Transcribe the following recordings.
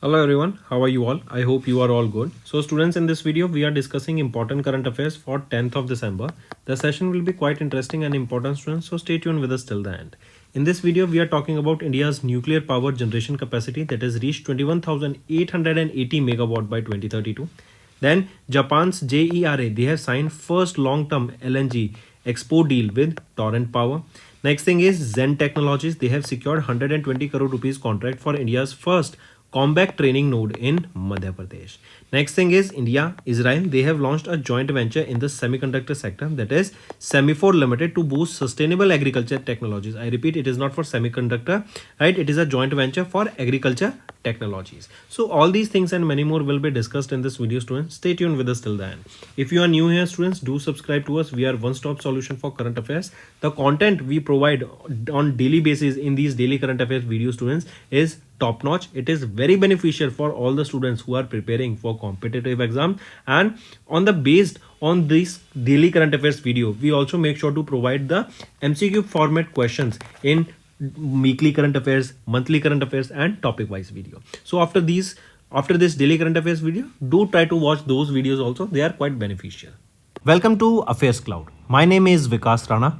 Hello everyone, how are you all? I hope you are all good. So students, in this video we are discussing important current affairs for 10th of December. The session will be quite interesting and important, students, so stay tuned with us till the end. In this video we are talking about India's nuclear power generation capacity that has reached 21,880 megawatt by 2032. Then Japan's JERA, they have signed first long-term LNG export deal with Torrent Power. Next thing is Zen Technologies, they have secured 120 crore rupees contract for India's first combat training node in Madhya Pradesh. Next thing is India, Israel, they have launched a joint venture in the semiconductor sector, that is Semaphore Limited, to boost sustainable agriculture technologies. I repeat, it is not for semiconductor, right? It is a joint venture for agriculture technologies. So all these things and many more will be discussed in this video, students. Stay tuned with us till the end. If you are new here, students, do subscribe to us. We are one-stop solution for current affairs. The content we provide on daily basis in these daily current affairs video, students, is top notch. It is very beneficial for all the students who are preparing for competitive exam, and on the based on this daily current affairs video, we also make sure to provide the MCQ format questions in weekly current affairs, monthly current affairs, and topic wise video. So after this daily current affairs video, do try to watch those videos also. They are quite beneficial. Welcome to Affairs Cloud. My name is Vikas Rana.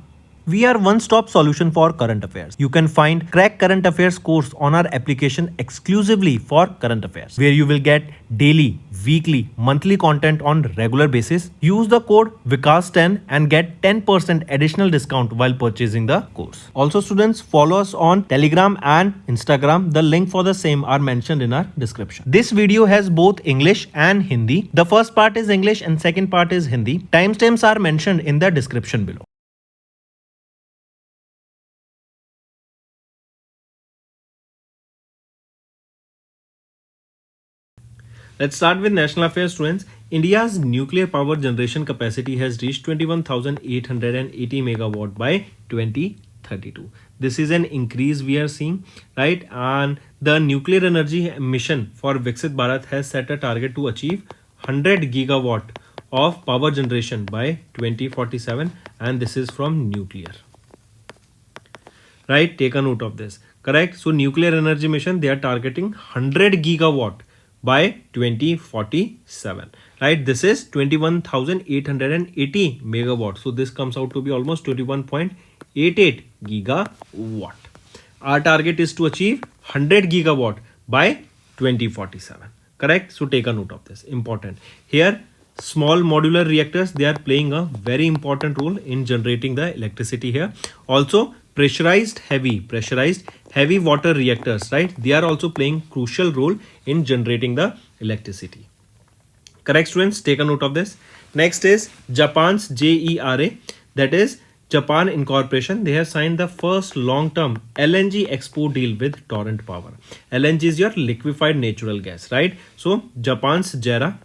We are one-stop solution for current affairs. You can find Crack Current Affairs course on our application exclusively for current affairs, where you will get daily, weekly, monthly content on regular basis. Use the code VIKAS10 and get 10% additional discount while purchasing the course. Also, students, follow us on Telegram and Instagram. The link for the same are mentioned in our description. This video has both English and Hindi. The first part is English and second part is Hindi. Timestamps are mentioned in the description below. Let's start with national affairs, students. India's nuclear power generation capacity has reached 21,880 megawatt by 2032. This is an increase we are seeing, right? And the nuclear energy mission for Viksit Bharat has set a target to achieve 100 gigawatt of power generation by 2047, and this is from nuclear. Right? Take a note of this. Correct? So nuclear energy mission, they are targeting 100 gigawatt by 2047, right? This is 21,880 megawatt. So this comes out to be almost 21.88 gigawatt. Our target is to achieve 100 gigawatt by 2047. Correct? So take a note of this. Important. Here, small modular reactors, they are playing a very important role in generating the electricity here. Also, pressurized heavy water reactors, right? They are also playing crucial role in generating the electricity. Correct, students? Take a note of this. Next is Japan's JERA, that is Japan Incorporation. They have signed the first long-term LNG export deal with Torrent Power. LNG is your liquefied natural gas, right? So Japan's JERA,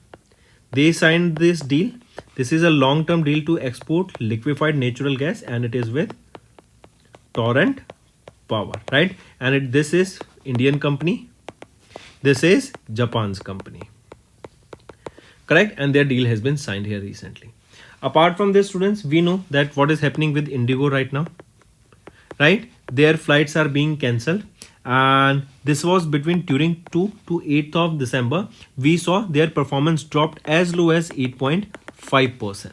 they signed this deal. This is a long-term deal to export liquefied natural gas, and it is with Torrent Power, right? And this is Indian company, this is Japan's company. Correct? And their deal has been signed here recently. Apart from this, students, we know that what is happening with Indigo right now, right? Their flights are being cancelled, and this was during 2 to 8th of December. We saw their performance dropped as low as 8.5%.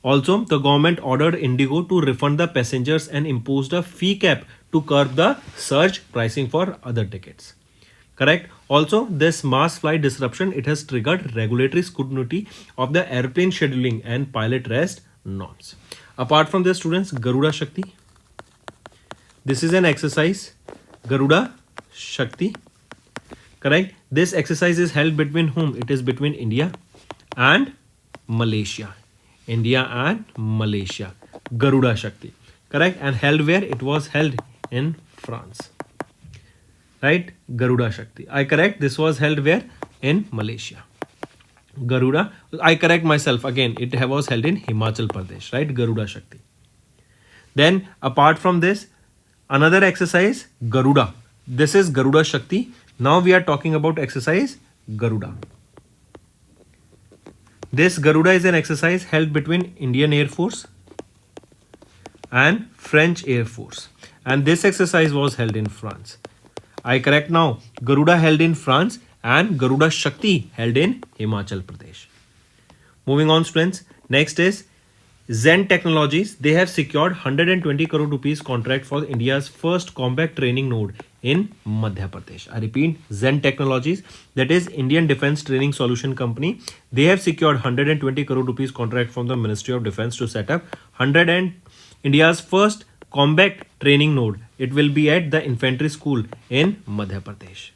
Also, the government ordered Indigo to refund the passengers and imposed a fee cap to curb the surge pricing for other tickets. Correct? Also, this mass flight disruption, it has triggered regulatory scrutiny of the airplane scheduling and pilot rest norms. Apart from this, students, Garuda Shakti. This is an exercise, Garuda Shakti. Correct? This exercise is held between whom? It is between India and Malaysia. India and Malaysia. Garuda Shakti. Correct? And held where? It was held in France. Right? Garuda Shakti. I correct. This was held where? In Malaysia. Garuda. I correct myself again. It was held in Himachal Pradesh. Right? Garuda Shakti. Then apart from this, another exercise, Garuda. This is Garuda Shakti. Now we are talking about exercise Garuda. This Garuda is an exercise held between Indian Air Force and French Air Force. And this exercise was held in France. I correct now. Garuda held in France and Garuda Shakti held in Himachal Pradesh. Moving on, students. Next is Zen Technologies. They have secured 120 crore rupees contract for India's first combat training node in Madhya Pradesh. I repeat, Zen Technologies, that is Indian Defence Training Solution Company. They have secured 120 crore rupees contract from the Ministry of Defence to set up India's first combat training node. It will be at the infantry school in Madhya Pradesh.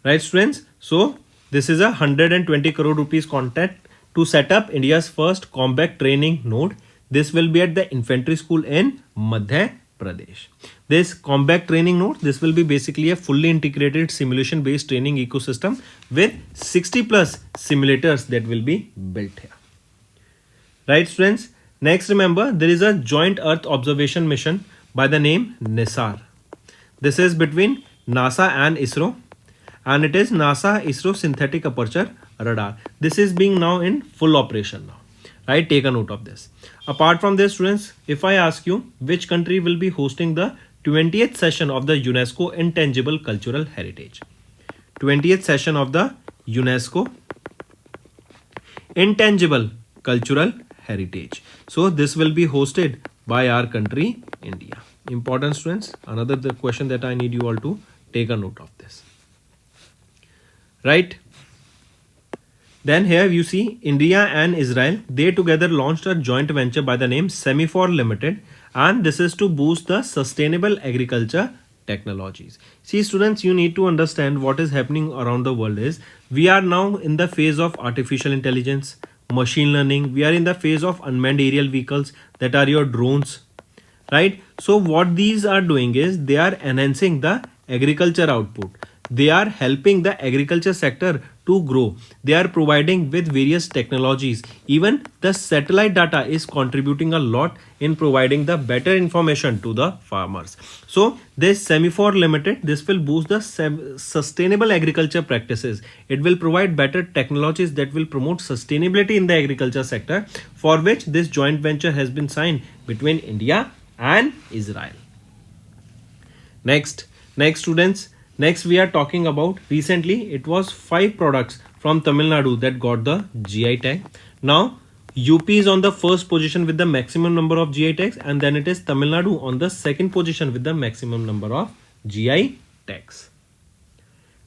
Right, students? So this is a 120 crore rupees contract to set up India's first combat training node. This will be at the infantry school in Madhya Pradesh. This combat training node, this will be basically a fully integrated simulation based training ecosystem with 60 plus simulators that will be built here. Right, students? Next, remember, there is a joint Earth observation mission by the name NISAR. This is between NASA and ISRO, and it is NASA ISRO Synthetic Aperture Radar. This is being now in full operation now. Right, take a note of this. Apart from this, students, if I ask you which country will be hosting the 20th session of the UNESCO Intangible Cultural Heritage. 20th session of the UNESCO Intangible Cultural Heritage. So this will be hosted by our country, India. Important, students. Another the question that I need you all to take a note of this. Right. Then here you see India and Israel, they together launched a joint venture by the name Semaphore Limited, and this is to boost the sustainable agriculture technologies. See, students, you need to understand what is happening around the world is we are now in the phase of artificial intelligence, machine learning. We are in the phase of unmanned aerial vehicles, that are your drones, right? So what these are doing is they are enhancing the agriculture output. They are helping the agriculture sector to grow. They are providing with various technologies. Even the satellite data is contributing a lot in providing the better information to the farmers. So this Semaphore Limited, this will boost the sustainable agriculture practices. It will provide better technologies that will promote sustainability in the agriculture sector, for which this joint venture has been signed between India and Israel. Next students. Next, we are talking about recently it was 5 products from Tamil Nadu that got the GI tag. Now UP is on the first position with the maximum number of GI tags, and then it is Tamil Nadu on the second position with the maximum number of GI tags.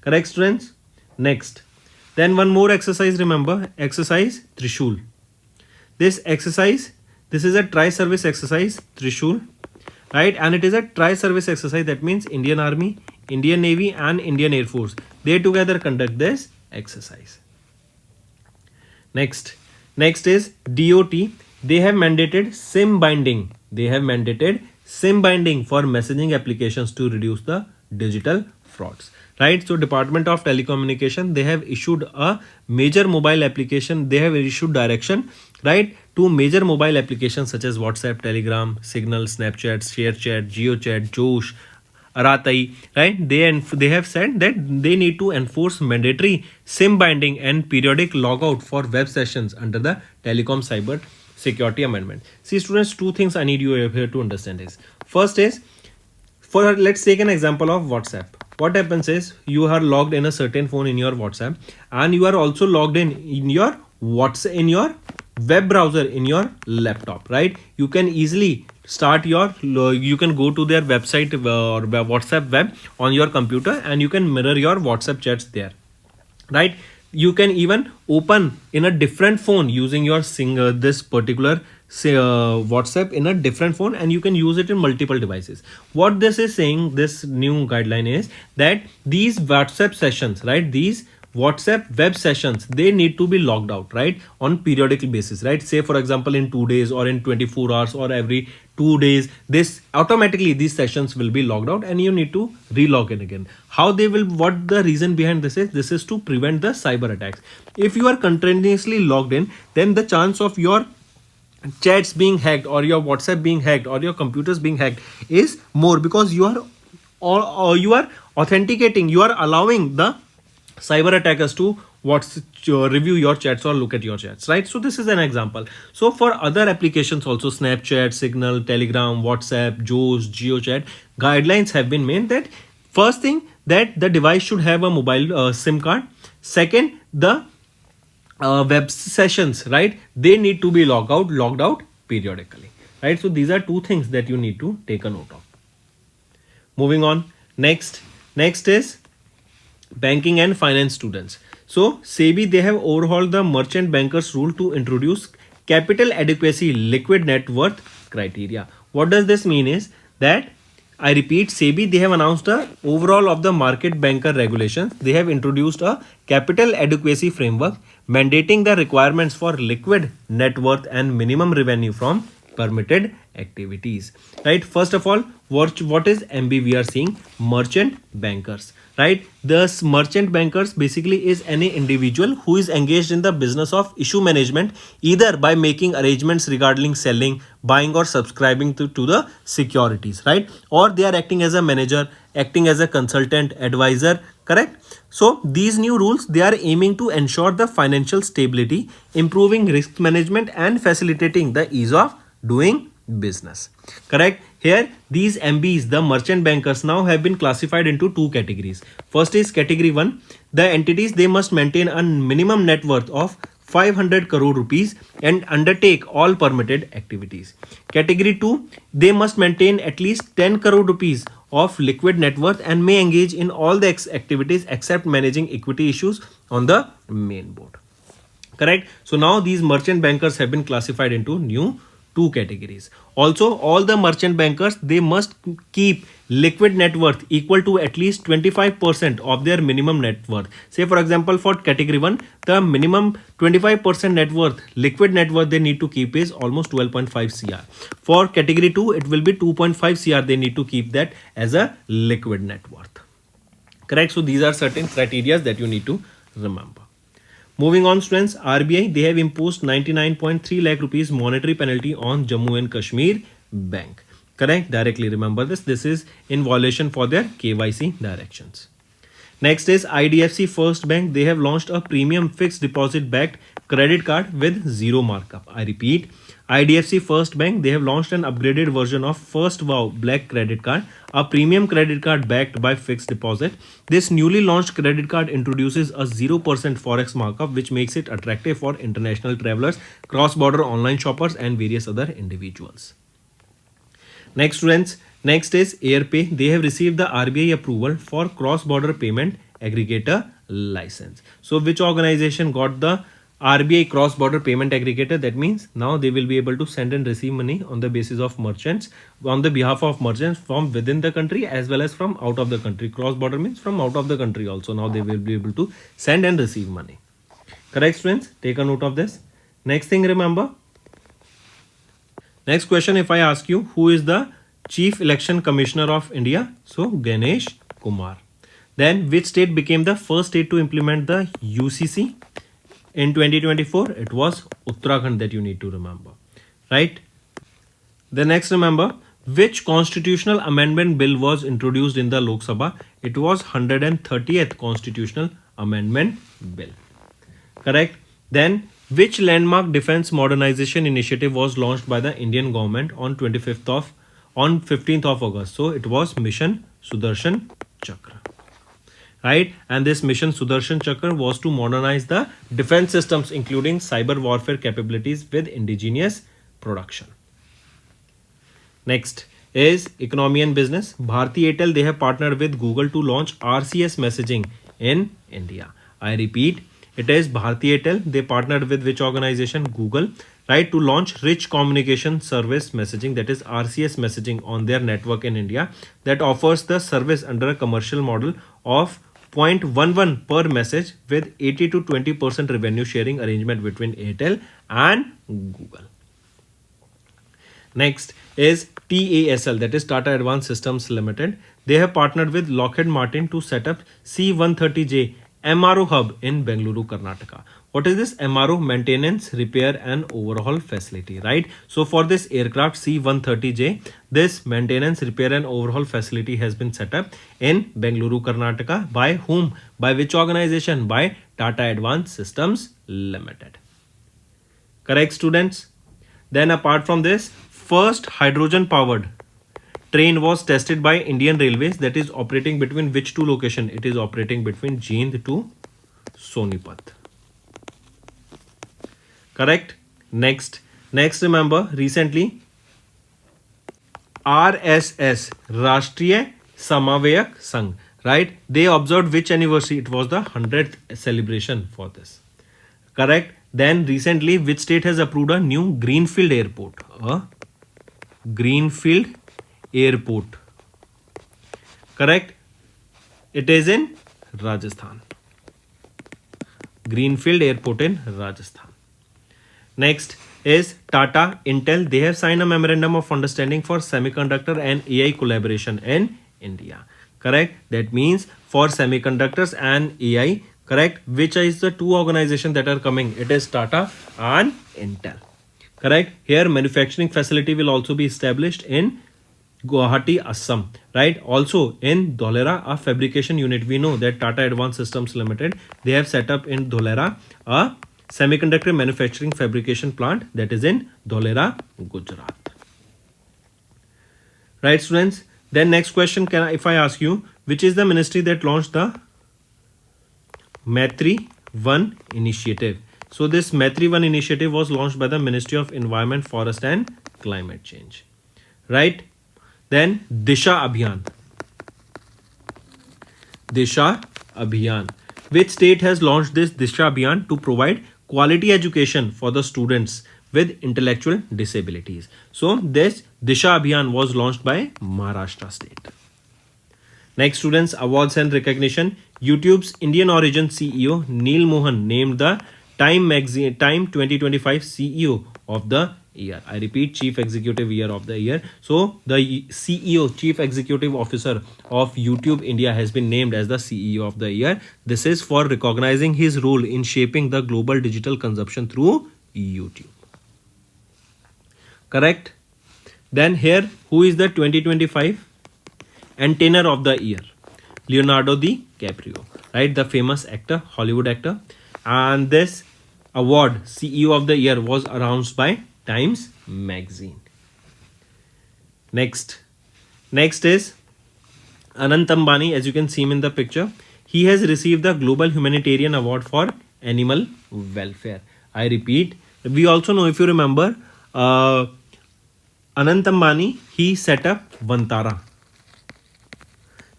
Correct, students? Next, then one more exercise, remember, exercise Trishul. This exercise, this is a tri-service exercise, Trishul, right? And it is a tri-service exercise. That means Indian Army, Indian Navy and Indian Air Force, they together conduct this exercise. Next is DOT. They have mandated SIM binding. They have mandated SIM binding for messaging applications to reduce the digital frauds. Right. So Department of Telecommunication, they have issued a major mobile application. They have issued direction, right, to major mobile applications such as WhatsApp, Telegram, Signal, Snapchat, ShareChat, GeoChat, Josh, Aratai, right? They have said that they need to enforce mandatory SIM binding and periodic logout for web sessions under the Telecom Cyber Security Amendment. See, students, 2 things I need you here to understand is, first is, let's take an example of WhatsApp. What happens is you are logged in a certain phone in your WhatsApp, and you are also logged in your WhatsApp, in your web browser in your laptop, right? You can easily start you can go to their website or WhatsApp web on your computer, and you can mirror your WhatsApp chats there, right? You can even open in a different phone using your this particular WhatsApp in a different phone, and you can use it in multiple devices. What this is saying, this new guideline is that these WhatsApp sessions, right, these WhatsApp web sessions, they need to be logged out, right, on periodical basis, right? Say for example in 2 days or in 24 hours or every 2 days, this automatically these sessions will be logged out, and you need to relog in again. How they will, what the reason behind this is to prevent the cyber attacks. If you are continuously logged in, then the chance of your chats being hacked or your WhatsApp being hacked or your computers being hacked is more, because you are authenticating, you are allowing the cyber attackers to review your chats or look at your chats, right? So this is an example. So for other applications also, Snapchat, Signal, Telegram, WhatsApp, Josh, GeoChat, guidelines have been made that First thing, that the device should have a mobile SIM card. Second, the web sessions, right, they need to be logged out periodically, right? So these are two things that you need to take a note of. Moving on, next is banking and finance students. So SEBI, they have overhauled the merchant bankers rule to introduce capital adequacy liquid net worth criteria. What does this mean is that, I repeat, SEBI, they have announced a overall of the market banker regulations. They have introduced a capital adequacy framework mandating the requirements for liquid net worth and minimum revenue from permitted activities, right? First of all, what is MB? We are seeing merchant bankers, right? The merchant bankers basically is any individual who is engaged in the business of issue management, either by making arrangements regarding selling, buying or subscribing to the securities, right? Or they are acting as a manager, acting as a consultant, advisor, correct? So these new rules, they are aiming to ensure the financial stability, improving risk management and facilitating the ease of doing business, correct? Here these MBs, the merchant bankers, now have been classified into two categories. First is category 1, the entities, they must maintain a minimum net worth of 500 crore rupees and undertake all permitted activities. Category 2, they must maintain at least 10 crore rupees of liquid net worth and may engage in all the activities except managing equity issues on the main board, correct? So now these merchant bankers have been classified into new two categories. Also, all the merchant bankers, they must keep liquid net worth equal to at least 25% of their minimum net worth. Say for example, for category 1, the minimum 25% net worth, liquid net worth they need to keep is almost 12.5 cr. For category 2, it will be 2.5 cr. They need to keep that as a liquid net worth, correct? So these are certain criteria that you need to remember. Moving on, students, RBI, they have imposed 99.3 lakh rupees monetary penalty on Jammu and Kashmir Bank, correct? Directly remember this. This is in violation for their KYC directions. Next is IDFC First Bank. They have launched a premium fixed deposit backed credit card with zero markup. I repeat, IDFC First Bank, they have launched an upgraded version of First Wow Black credit card, a premium credit card backed by fixed deposit. This newly launched credit card introduces a 0% forex markup, which makes it attractive for international travelers, cross-border online shoppers and various other individuals. Next, students, next is AirPay. They have received the RBI approval for cross-border payment aggregator license. So which organization got the RBI cross-border payment aggregator? That means now they will be able to send and receive money on the basis of merchants, on the behalf of merchants from within the country as well as from out of the country. Cross-border means from out of the country also. Now they will be able to send and receive money. Correct, students? Take a note of this. Next thing, remember. Next question, if I ask you, who is the Chief Election Commissioner of India? So Ganesh Kumar. Then which state became the first state to implement the UCC? In 2024, it was Uttarakhand, that you need to remember, right? The next, remember, which constitutional amendment bill was introduced in the Lok Sabha? It was 130th constitutional amendment bill, correct? Then which landmark defense modernization initiative was launched by the Indian government on 15th of August? So it was Mission Sudarshan Chakra, right? And this Mission Sudarshan Chakra was to modernize the defense systems, including cyber warfare capabilities with indigenous production. Next is economy and business. Bharti Airtel, they have partnered with Google to launch RCS messaging in India. I repeat, it is Bharti Airtel. They partnered with which organization? Google, right, to launch rich communication service messaging, that is RCS messaging, on their network in India, that offers the service under a commercial model of 0.11 per message with 80 to 20% revenue sharing arrangement between Airtel and Google. Next is TASL, that is Tata Advanced Systems Limited. They have partnered with Lockheed Martin to set up C-130J MRO hub in Bengaluru, Karnataka. What is this? MRO, maintenance, repair and overhaul facility, right? So for this aircraft C-130J, this maintenance, repair and overhaul facility has been set up in Bengaluru, Karnataka. By whom? By which organization? By Tata Advanced Systems Limited. Correct, students? Then apart from this, first hydrogen powered train was tested by Indian Railways that is operating between which two location? It is operating between Jind to Sonipat. Correct. Next remember recently RSS Rashtriya Samavayak Sangh, right? They observed which anniversary? It was the 100th celebration for this. Correct. Then recently which state has approved a new greenfield airport? Greenfield airport. Correct. It is in Rajasthan. Greenfield airport in Rajasthan. Next is Tata Intel. They have signed a memorandum of understanding for semiconductor and AI collaboration in India. Correct. That means for semiconductors and AI. Correct. Which is the two organizations that are coming? It is Tata and Intel. Correct. Here manufacturing facility will also be established in Guwahati, Assam. Right. Also in Dholera, a fabrication unit. We know that Tata Advanced Systems Limited, they have set up in Dholera a semiconductor manufacturing fabrication plant that is in Dholera, Gujarat. Right, students. Then next question, if I ask you, which is the ministry that launched the Maitri 1 initiative? So this Maitri 1 initiative was launched by the Ministry of Environment, Forest and Climate Change. Right. Then Disha Abhiyan. Disha Abhiyan. Which state has launched this Disha Abhiyan to provide quality education for the students with intellectual disabilities? So this Disha Abhiyan was launched by Maharashtra state. Next, students, awards and recognition. YouTube's Indian origin CEO Neil Mohan named the Time 2025 CEO of the year. I repeat, Chief Executive Year of the Year. So the CEO, Chief Executive Officer of YouTube India, has been named as the CEO of the year. This is for recognizing his role in shaping the global digital consumption through YouTube. Correct. Then here, who is the 2025 entertainer of the year? Leonardo DiCaprio, right? The famous actor, Hollywood actor. And this award, CEO of the year, was announced by Times Magazine. Next is Anant Ambani. As you can see him in the picture, he has received the Global Humanitarian Award for Animal Welfare. I repeat, we also know, if you remember, Anant Ambani, he set up Vantara.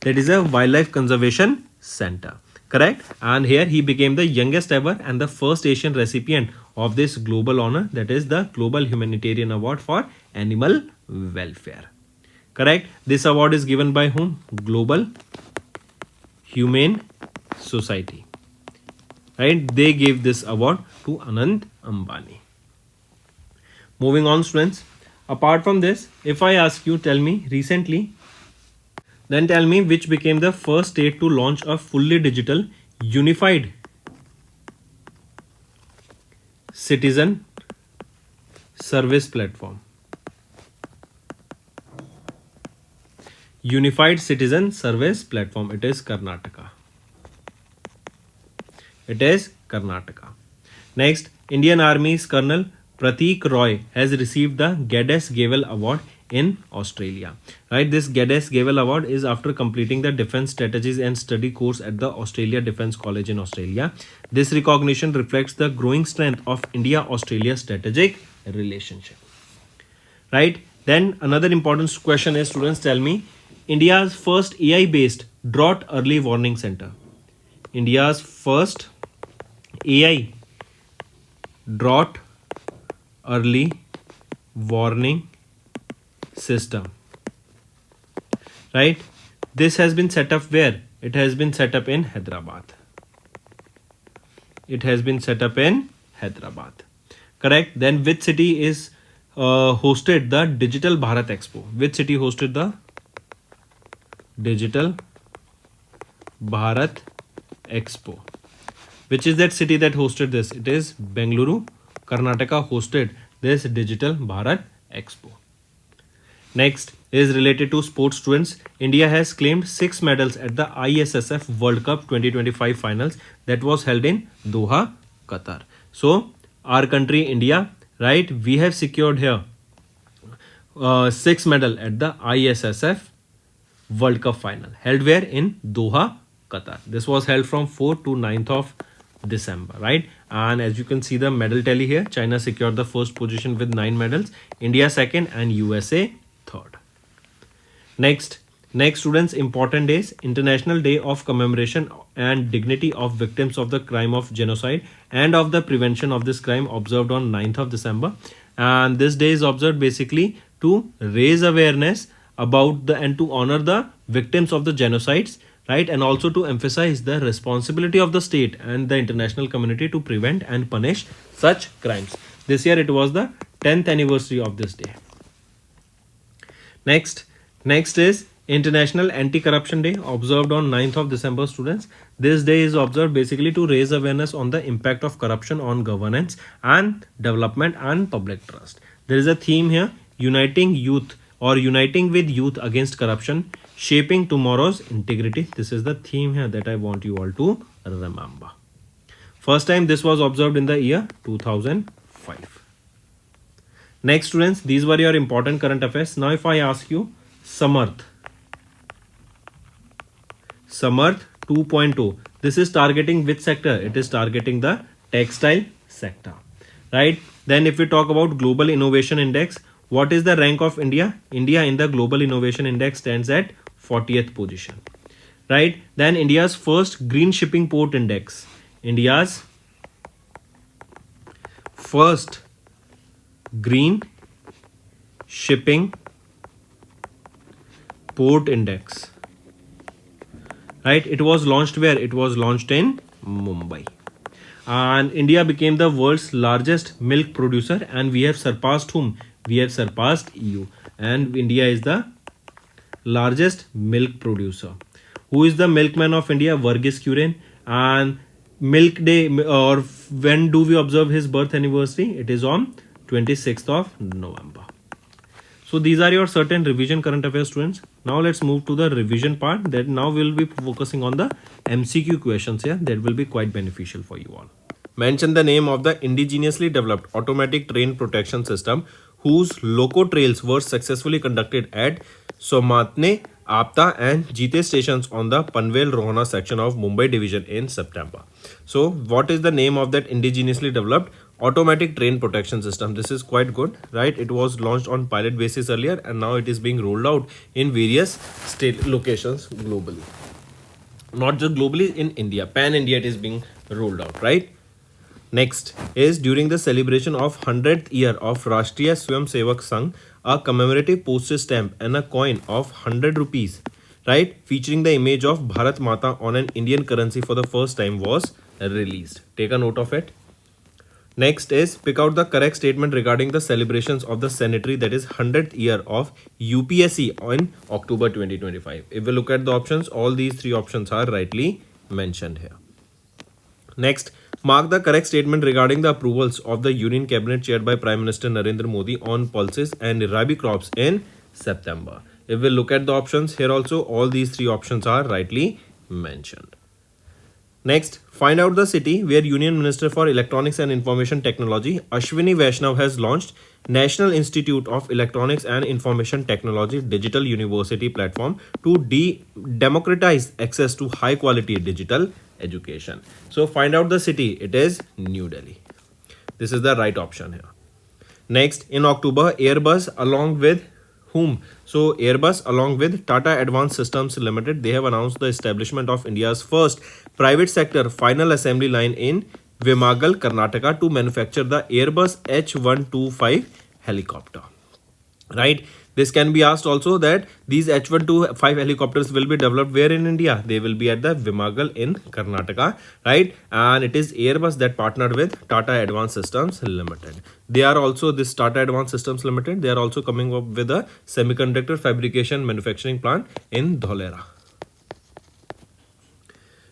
That is a wildlife conservation center. Correct. And here he became the youngest ever and the first Asian recipient of this global honor, that is the Global Humanitarian Award for Animal Welfare. Correct. This award is given by whom? Global Humane Society. Right. They gave this award to Anant Ambani. Moving on, students. Apart from this, if I ask you, tell me recently, then tell me which became the first state to launch a fully digital unified citizen service platform. Unified citizen service platform. It is Karnataka. It is Karnataka. Next, Indian Army's Colonel Pratik Roy has received the Geddes Gavel Award in Australia. Right, this Geddes Gavel Award is after completing the Defence Strategies and Study course at the Australia Defence College in Australia. This recognition reflects the growing strength of India-Australia strategic relationship. Right, then another important question is, students, tell me India's first AI-based drought early warning center. India's first AI drought early warning system. Right, this has been set up where? It has been set up in Hyderabad. It has been set up in Hyderabad. Correct. Then which city is hosted the Digital Bharat Expo? Which city hosted the Digital Bharat Expo? Which is that city that hosted this? It is Bengaluru. Karnataka hosted this Digital Bharat Expo. Next is related to sports, students. India has claimed 6 medals at the ISSF World Cup 2025 finals that was held in Doha, Qatar. So our country India, right, we have secured here six medal at the ISSF World Cup final, held where in Doha, Qatar. This was held from 4th to 9th of December, right? And as you can see the medal tally here, China secured the first position with 9 medals, India second, and USA third. Next students, important days: International Day of Commemoration and Dignity of Victims of the Crime of Genocide and of the Prevention of this crime, observed on 9th of December. And this day is observed basically to raise awareness about the and to honor the victims of the genocides, right? And also to emphasize the responsibility of the state and the international community to prevent and punish such crimes. This year it was the 10th anniversary of this day. Next is International Anti-Corruption Day, observed on 9th of December, students. This day is observed basically to raise awareness on the impact of corruption on governance and development and public trust. There is a theme here: uniting youth or uniting with youth against corruption, shaping tomorrow's integrity. This is the theme here that I want you all to remember. First time this was observed in the year 2005. Next, students, these were your important current affairs. Now if I ask you Samarth 2.0, this is targeting which sector? It is targeting the textile sector, right? Then if we talk about Global Innovation Index, what is the rank of India? India in the Global Innovation Index stands at 40th position, right? Then India's first Green Shipping Port Index, India's first Green Shipping Port Index, right? It was launched where? It was launched in Mumbai. And India became the world's largest milk producer, and we have surpassed whom? We have surpassed EU, and India is the largest milk producer. Who is the milkman of India? Verghese Kurien. And Milk Day, or when do we observe his birth anniversary? It is on 26th of November. So these are your certain revision current affairs, students. Now let's move to the revision part. That now we'll be focusing on the MCQ questions here. That will be quite beneficial for you all. Mention the name of the indigenously developed automatic train protection system whose loco trails were successfully conducted at Somatne, Apta and Jite stations on the Panvel Rohana section of Mumbai division in September. So what is the name of that indigenously developed automatic train protection system? This is quite good, right? It was launched on pilot basis earlier, and now it is being rolled out in various state locations globally. Not just globally, in India, pan India it is being rolled out, right? Next is during the celebration of 100th year of Rashtriya Swayamsevak Sangh, a commemorative postage stamp and a coin of 100 rupees, right, featuring the image of Bharat Mata on an Indian currency for the first time was released. Take a note of it. Next is pick out the correct statement regarding the celebrations of the centenary, that is 100th year of UPSC in October 2025. If we look at the options, all these three options are rightly mentioned here. Next, mark the correct statement regarding the approvals of the Union Cabinet chaired by Prime Minister Narendra Modi on pulses and rabi crops in September. If we look at the options, here also all these three options are rightly mentioned. Next, find out the city where Union Minister for Electronics and Information Technology Ashwini Vaishnav has launched National Institute of Electronics and Information Technology Digital University platform to democratize access to high quality digital education. So find out the city. It is New Delhi. This is the right option here. Next, in October, Airbus along with whom? So Airbus along with Tata Advanced Systems Limited, they have announced the establishment of India's first private sector final assembly line in Vimagal, Karnataka to manufacture the Airbus H125 helicopter. Right? This can be asked also that these H125 helicopters will be developed where in India? They will be at the Vimagal in Karnataka, right? And it is Airbus that partnered with Tata Advanced Systems Limited. They are also, this Tata Advanced Systems Limited, they are also coming up with a semiconductor fabrication manufacturing plant in Dholera.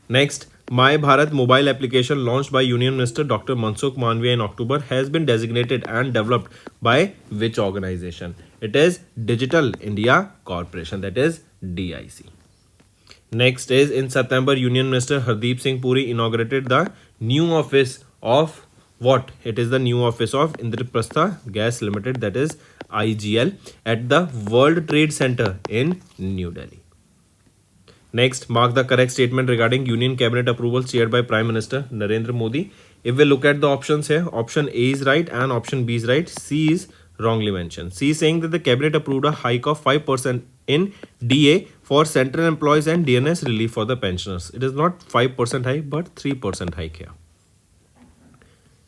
Next, My Bharat mobile application launched by Union Minister Dr. Mansukh Mandaviya in October has been designated and developed by which organization? It is Digital India Corporation, that is DIC. Next is in September, Union Minister Hardeep Singh Puri inaugurated the new office of what? It is the new office of Indraprastha Gas Limited, that is IGL, at the World Trade Center in New Delhi. Next, mark the correct statement regarding Union Cabinet approval shared by Prime Minister Narendra Modi. If we look at the options here, option A is right and option B is right. C is wrongly mentioned. C is saying that the Cabinet approved a hike of 5% in DA for central employees and DNS relief for the pensioners. It is not 5% hike but 3% hike here.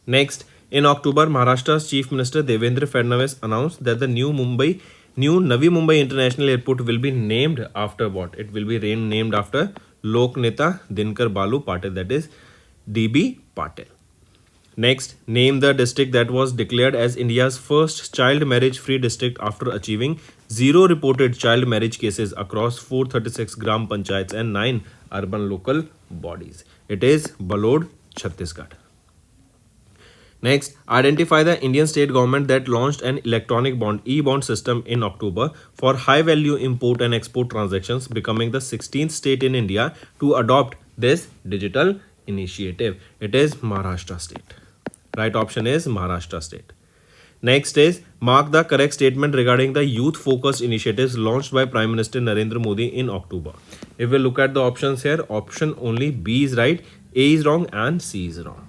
Next, in October, Maharashtra's Chief Minister Devendra Fadnavis announced that the new Navi Mumbai International Airport will be named after what? It will be named after Lok Neta Dinkar Balu Patil, that is DB Patil. Next, name the district that was declared as India's first child marriage free district after achieving 0 reported child marriage cases across 436 gram panchayats and 9 urban local bodies. It is Balod, Chhattisgarh. Next, identify the Indian state government that launched an electronic bond e-bond system in October for high value import and export transactions, becoming the 16th state in India to adopt this digital initiative. It is Maharashtra state. Right option is Maharashtra state. Next is mark the correct statement regarding the youth focused initiatives launched by Prime Minister Narendra Modi in October. If we look at the options here, option only B is right, A is wrong and C is wrong.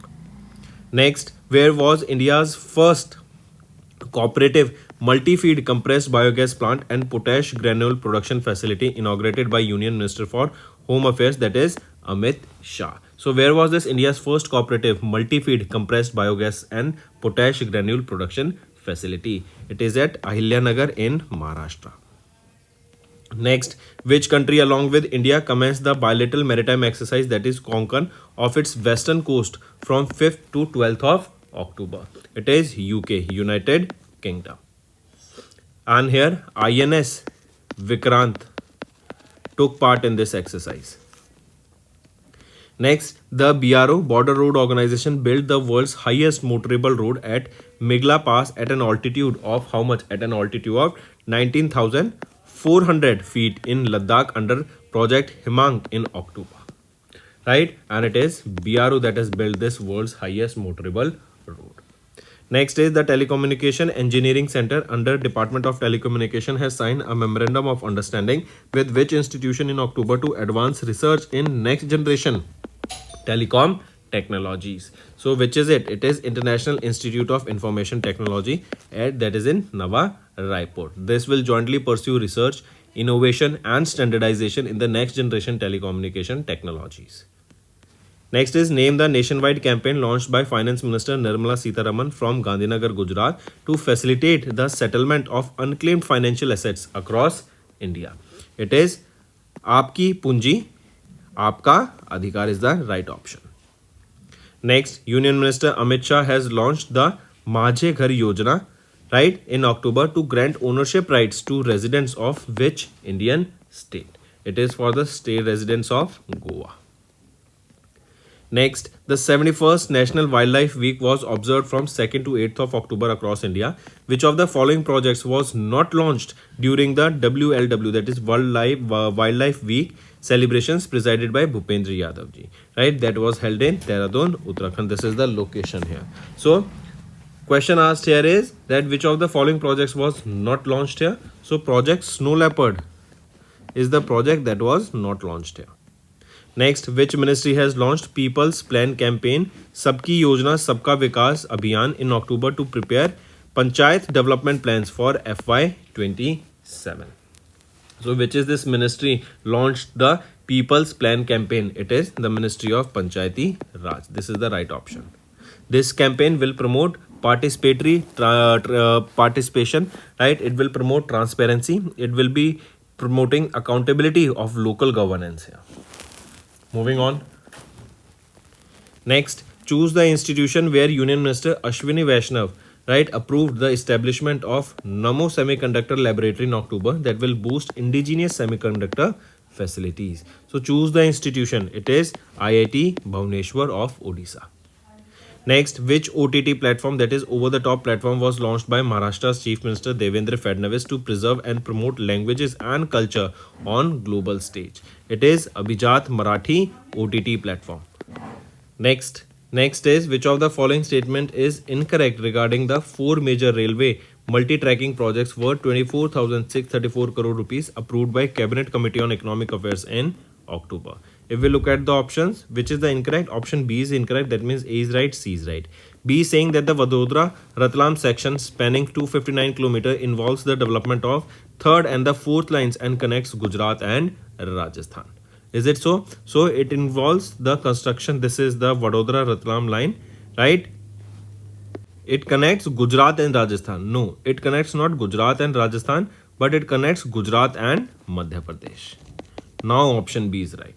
Next, where was India's first cooperative multi-feed compressed biogas plant and potash granule production facility inaugurated by Union Minister for Home Affairs, that is Amit Shah. So where was this India's first cooperative multi-feed compressed biogas and potash granule production facility? It is at Ahilyanagar in Maharashtra. Next, which country along with India commenced the bilateral maritime exercise, that is Konkan, of its western coast from 5th to 12th of October? It is UK, United Kingdom. And here INS Vikrant took part in this exercise. Next, the BRO, Border Road Organization, built the world's highest motorable road at Migla Pass at an altitude of how much? At an altitude of 19,400 feet in Ladakh under Project Himang in October. Right? And it is BRO that has built this world's highest motorable road. Next is the Telecommunication Engineering Center under Department of Telecommunication has signed a memorandum of understanding with which institution in October to advance research in next generation telecom technologies. So which is it? It is International Institute of Information Technology that is in Nava Raipur. This will jointly pursue research, innovation and standardization in the next generation telecommunication technologies. Next is name the nationwide campaign launched by Finance Minister Nirmala Sitharaman from Gandhinagar, Gujarat to facilitate the settlement of unclaimed financial assets across India. It is Aapki Punji, Aapka Adhikar is the right option. Next, Union Minister Amit Shah has launched the Majhe Ghar Yojana, right, in October to grant ownership rights to residents of which Indian state? It is for the state residents of Goa. Next, the 71st National Wildlife Week was observed from 2nd to 8th of October across India. Which of the following projects was not launched during the WLW, that is Wildlife Week celebrations presided by Bhupendra Yadav ji, right? That was held in Dehradun, Uttarakhand. This is the location here. So, question asked here is that which of the following projects was not launched here? So, Project Snow Leopard is the project that was not launched here. Next, which ministry has launched People's Plan campaign Sabki Yojana Sabka Vikas Abhiyan in October to prepare Panchayat development plans for FY27? So, which is this ministry launched the People's Plan campaign? It is the Ministry of Panchayati Raj. This is the right option. This campaign will promote participatory participation, right? It will promote transparency. It will be promoting accountability of local governance here. Moving on. Next, choose the institution where Union Minister Ashwini Vaishnav, right, approved the establishment of Namo Semiconductor Laboratory in October that will boost indigenous semiconductor facilities. So choose the institution. It is IIT Bhubaneswar of Odisha. Next, which OTT platform, that is over-the-top platform, was launched by Maharashtra's Chief Minister Devendra Fadnavis to preserve and promote languages and culture on global stage? It is Abhijat Marathi OTT platform. Next, Next is, which of the following statement is incorrect regarding the four major railway multi-tracking projects worth 24,634 crore rupees approved by Cabinet Committee on Economic Affairs in October? If we look at the options, which is the incorrect? Option B is incorrect. That means A is right, C is right. B is saying that the Vadodara Ratlam section spanning 259 km involves the development of third and the fourth lines and connects Gujarat and Rajasthan. Is it so? So it involves the construction. This is the Vadodara Ratlam line, right? It connects Gujarat and Rajasthan. No, it connects not Gujarat and Rajasthan, but it connects Gujarat and Madhya Pradesh. Now option B is right.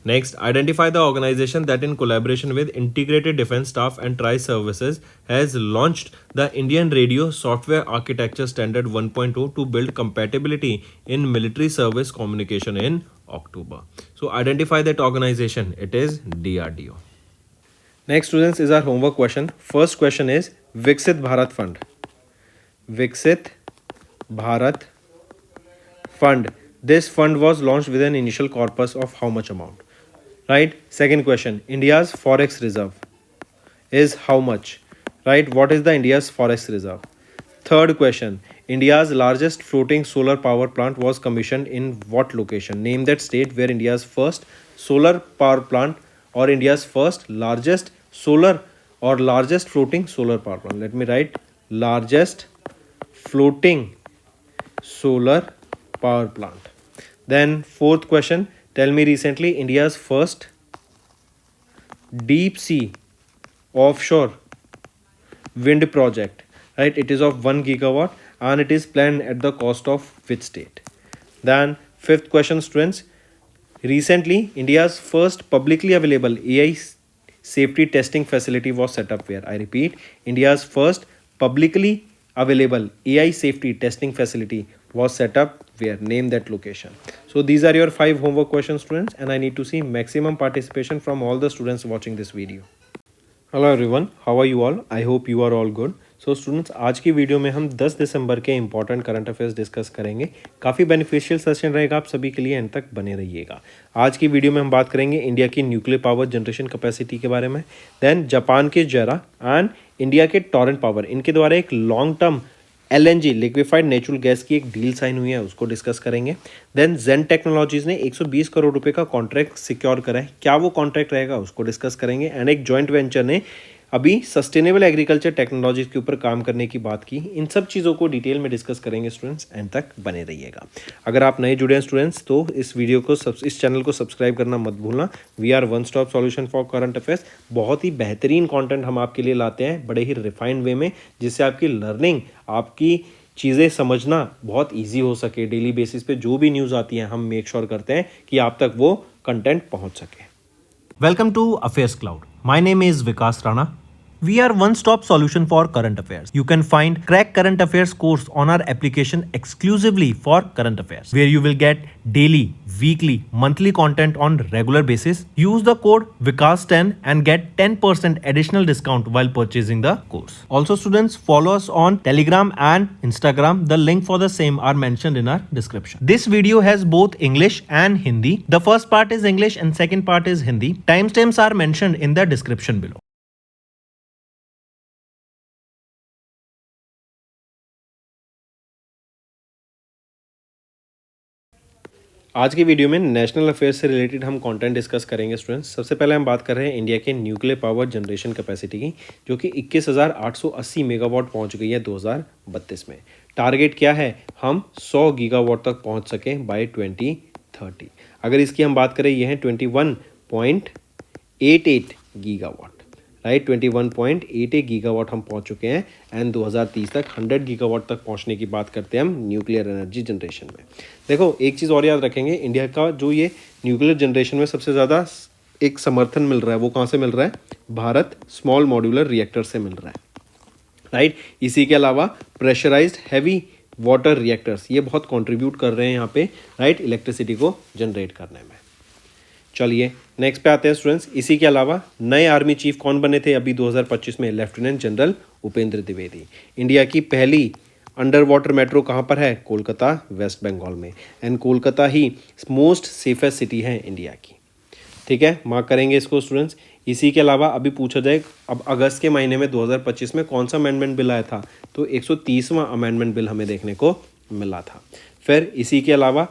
Next, identify the organization that in collaboration with Integrated Defense Staff and Tri-Services has launched the Indian Radio Software Architecture Standard 1.0 to build compatibility in military service communication in October. So identify that organization. It is DRDO. Next, students, is our homework question. First question is Viksit Bharat Fund. Viksit Bharat Fund. This fund was launched with an initial corpus of how much amount? Right. Second question, India's forex reserve is how much? Right. What is the India's forex reserve? Third question, India's largest floating solar power plant was commissioned in what location? Name that state where India's first solar power plant or India's first largest solar or largest floating solar power plant. Let me write largest floating solar power plant. Then fourth question, tell me recently India's first deep sea offshore wind project, right? It is of 1 gigawatt and it is planned at the cost of which state? Then fifth question, students, recently India's first publicly available AI safety testing facility was set up where? I repeat, India's first publicly available AI safety testing facility was set up where? Name that location. So these are your 5 homework questions, students, and I need to see maximum participation from all the students watching this video. Hello everyone, how are you all? I hope you are all good. So students, आज की video में हम 10 दिसंबर के important current affairs discuss करेंगे. काफ़ी beneficial session रहेगा, आप सभी के लिए एंड तक बने रहिएगा. आज की वीडियो में हम बात करेंगे इंडिया की न्यूक्लियर पावर जनरेशन कैपेसिटी के बारे में, देन जापान के जेरा एंड इंडिया के टॉरेंट पावर, इनके द्वारा एक long term LNG liquefied natural gas की एक डील साइन हुई है, उसको डिस्कस करेंगे. देन जेन टेक्नोलॉजीज ने 120 करोड़ रुपए का कॉन्ट्रैक्ट सिक्योर करा है. क्या वो कॉन्ट्रैक्ट रहेगा उसको डिस्कस करेंगे. एंड एक जॉइंट वेंचर ने अभी सस्टेनेबल एग्रीकल्चर टेक्नोलॉजीज के ऊपर काम करने की बात की. इन सब चीज़ों को डिटेल में डिस्कस करेंगे स्टूडेंट्स, एंड तक बने रहिएगा. अगर आप नए जुड़े हैं स्टूडेंट्स तो इस वीडियो को इस चैनल को सब्सक्राइब करना मत भूलना. We are one stop solution for current affairs. बहुत ही बेहतरीन कंटेंट हम आपके लिए लाते हैं बड़े ही रिफाइंड वे में, जिससे आपकी लर्निंग, आपकी चीज़ें समझना बहुत ईजी हो सके. डेली बेसिस पे जो भी न्यूज़ आती है हम मेक श्योर करते हैं कि आप तक वो कंटेंट पहुंच सके. Welcome to affairs cloud. My name is Vikas Rana. We are one-stop solution for current affairs. You can find Crack Current Affairs course on our application exclusively for current affairs, where you will get daily, weekly, monthly content on regular basis. Use the code VIKAS10 and get 10% additional discount while purchasing the course. Also, students, follow us on Telegram and Instagram. The link for the same are mentioned in our description. This video has both English and Hindi. The first part is English and second part is Hindi. Timestamps are mentioned in the description below. आज की video में national affairs से related हम content discuss करेंगे students. सबसे पहले हम बात कर रहे हैं इंडिया के न्यूक्लियर पावर जनरेशन कैपेसिटी की, जो कि 21,880 मेगावाट पहुंच गई है 2032 में. टारगेट क्या है? हम 100 गीगावाट तक पहुंच सकें बाय 2030. अगर इसकी हम बात करें, ये है 21.88 गीगावाट, राइट. 21.88 गीगावाट हम पहुंच चुके हैं. एंड 2030 तक 100 गीगावाट तक पहुंचने की बात करते हैं हम न्यूक्लियर एनर्जी जनरेशन में. देखो, एक चीज़ और याद रखेंगे, इंडिया का जो ये न्यूक्लियर जनरेशन में सबसे ज़्यादा एक समर्थन मिल रहा है, वो कहाँ से मिल रहा है? भारत स्मॉल मॉड्यूलर रिएक्टर से मिल रहा है, राइट. इसी के अलावा प्रेशराइज्ड हैवी वाटर रिएक्टर्स, ये बहुत कंट्रीब्यूट कर रहे हैं यहाँ पे, राइट, इलेक्ट्रिसिटी को जनरेट करने में. चलिए नेक्स्ट पे आते हैं स्टूडेंट्स. इसी के अलावा नए आर्मी चीफ कौन बने थे अभी 2025 में? Lieutenant general Upendra Dwivedi. India की पहली अंडर वाटर मेट्रो कहाँ पर है? कोलकाता, वेस्ट बंगाल में. And Kolkata he most safest city है इंडिया की. ठीक है, मार्क करेंगे इसको स्टूडेंट्स. इसी के अलावा अभी पूछा जाए अब अगस्त के महीने में 2025 में कौन सा अमेंडमेंट बिल आया था, तो 130वां अमेंडमेंट बिल हमें देखने को मिला था। फिर इसी के अलावा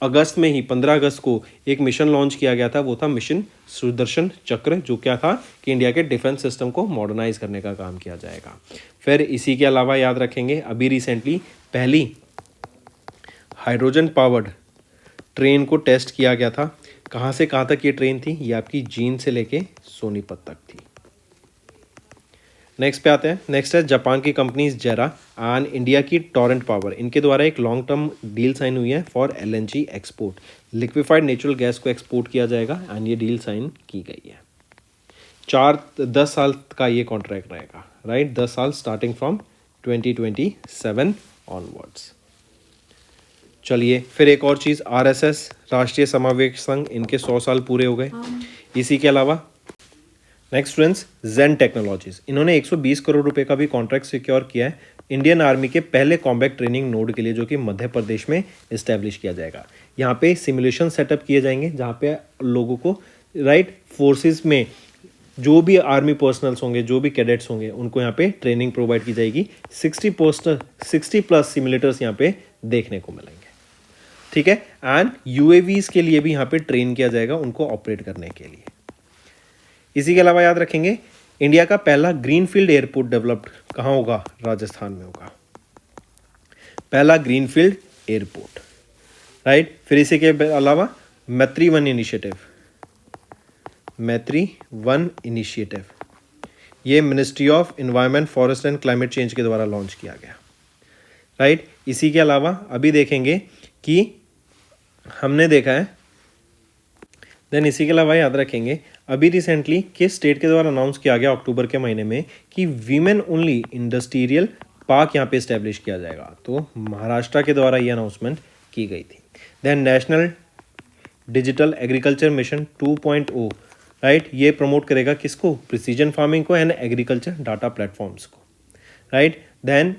अगस्त में ही 15 अगस्त को एक मिशन लॉन्च किया गया था, वो था मिशन सुदर्शन चक्र, जो क्या था कि इंडिया के डिफेंस सिस्टम को मॉडर्नाइज करने का काम किया जाएगा। फिर इसी के अलावा याद रखेंगे अभी रिसेंटली पहली हाइड्रोजन पावर्ड ट्रेन को टेस्ट किया गया था। कहाँ से कहाँ तक ये ट्रेन थी, ये आपकी जींद से लेके सोनीपत तक थी। नेक्स्ट पे आते हैं। नेक्स्ट है जापान की कंपनी जेरा एंड इंडिया की टोरेंट पावर, इनके द्वारा एक लॉन्ग टर्म डील साइन हुई है for LNG export, liquefied natural gas को एक्सपोर्ट किया जाएगा एंड ये डील साइन की गई है। 10 साल का ये कॉन्ट्रैक्ट रहेगा, राइट, 10 साल स्टार्टिंग फ्रॉम 2027 ऑनवर्ड्स। चलिए फिर एक और चीज़, आरएसएस राष्ट्रीय समावेश संघ, इनके 100 साल पूरे हो गए। इसी के अलावा नेक्स्ट स्टूडेंट्स, जेन टेक्नोलॉजीज, इन्होंने 120 करोड़ रुपए का भी कॉन्ट्रैक्ट सिक्योर किया है इंडियन आर्मी के पहले कॉम्बैट ट्रेनिंग नोड के लिए, जो कि मध्य प्रदेश में इस्टेब्लिश किया जाएगा। यहाँ पे सिमुलेशन सेटअप किए जाएंगे जहाँ पे लोगों को राइट फोर्सेस में जो भी आर्मी पर्सनल्स होंगे, जो भी कैडेट्स होंगे, उनको यहाँ पे ट्रेनिंग प्रोवाइड की जाएगी। 60+ सिमुलेटर्स यहाँ पे देखने को मिलेंगे, ठीक है। एंड यूएवीज के लिए भी यहाँ पे ट्रेन किया जाएगा उनको ऑपरेट करने के लिए। इसी के अलावा याद रखेंगे इंडिया का पहला ग्रीनफील्ड एयरपोर्ट डेवलप्ड कहाँ होगा, राजस्थान में होगा, पहला ग्रीनफील्ड एयरपोर्ट, राइट। फिर इसी के अलावा मैत्री वन इनिशिएटिव, ये ministry of environment, forest and climate change के द्वारा लॉन्च किया गया, राइट। इसी के अलावा अभी देखेंगे कि हमने देखा है, देन इसी के अलावा याद रखेंगे अभी रिसेंटली किस स्टेट के द्वारा अनाउंस किया गया अक्टूबर के महीने में कि वीमेन ओनली इंडस्ट्रियल पार्क यहाँ पे इस्टेब्लिश किया जाएगा, तो महाराष्ट्र के द्वारा ये अनाउंसमेंट की गई थी। Then national digital agriculture mission 2.0, right, ये प्रमोट करेगा किसको, प्रिसीजन फार्मिंग को एंड एग्रीकल्चर डाटा प्लेटफॉर्म्स को, राइट। देन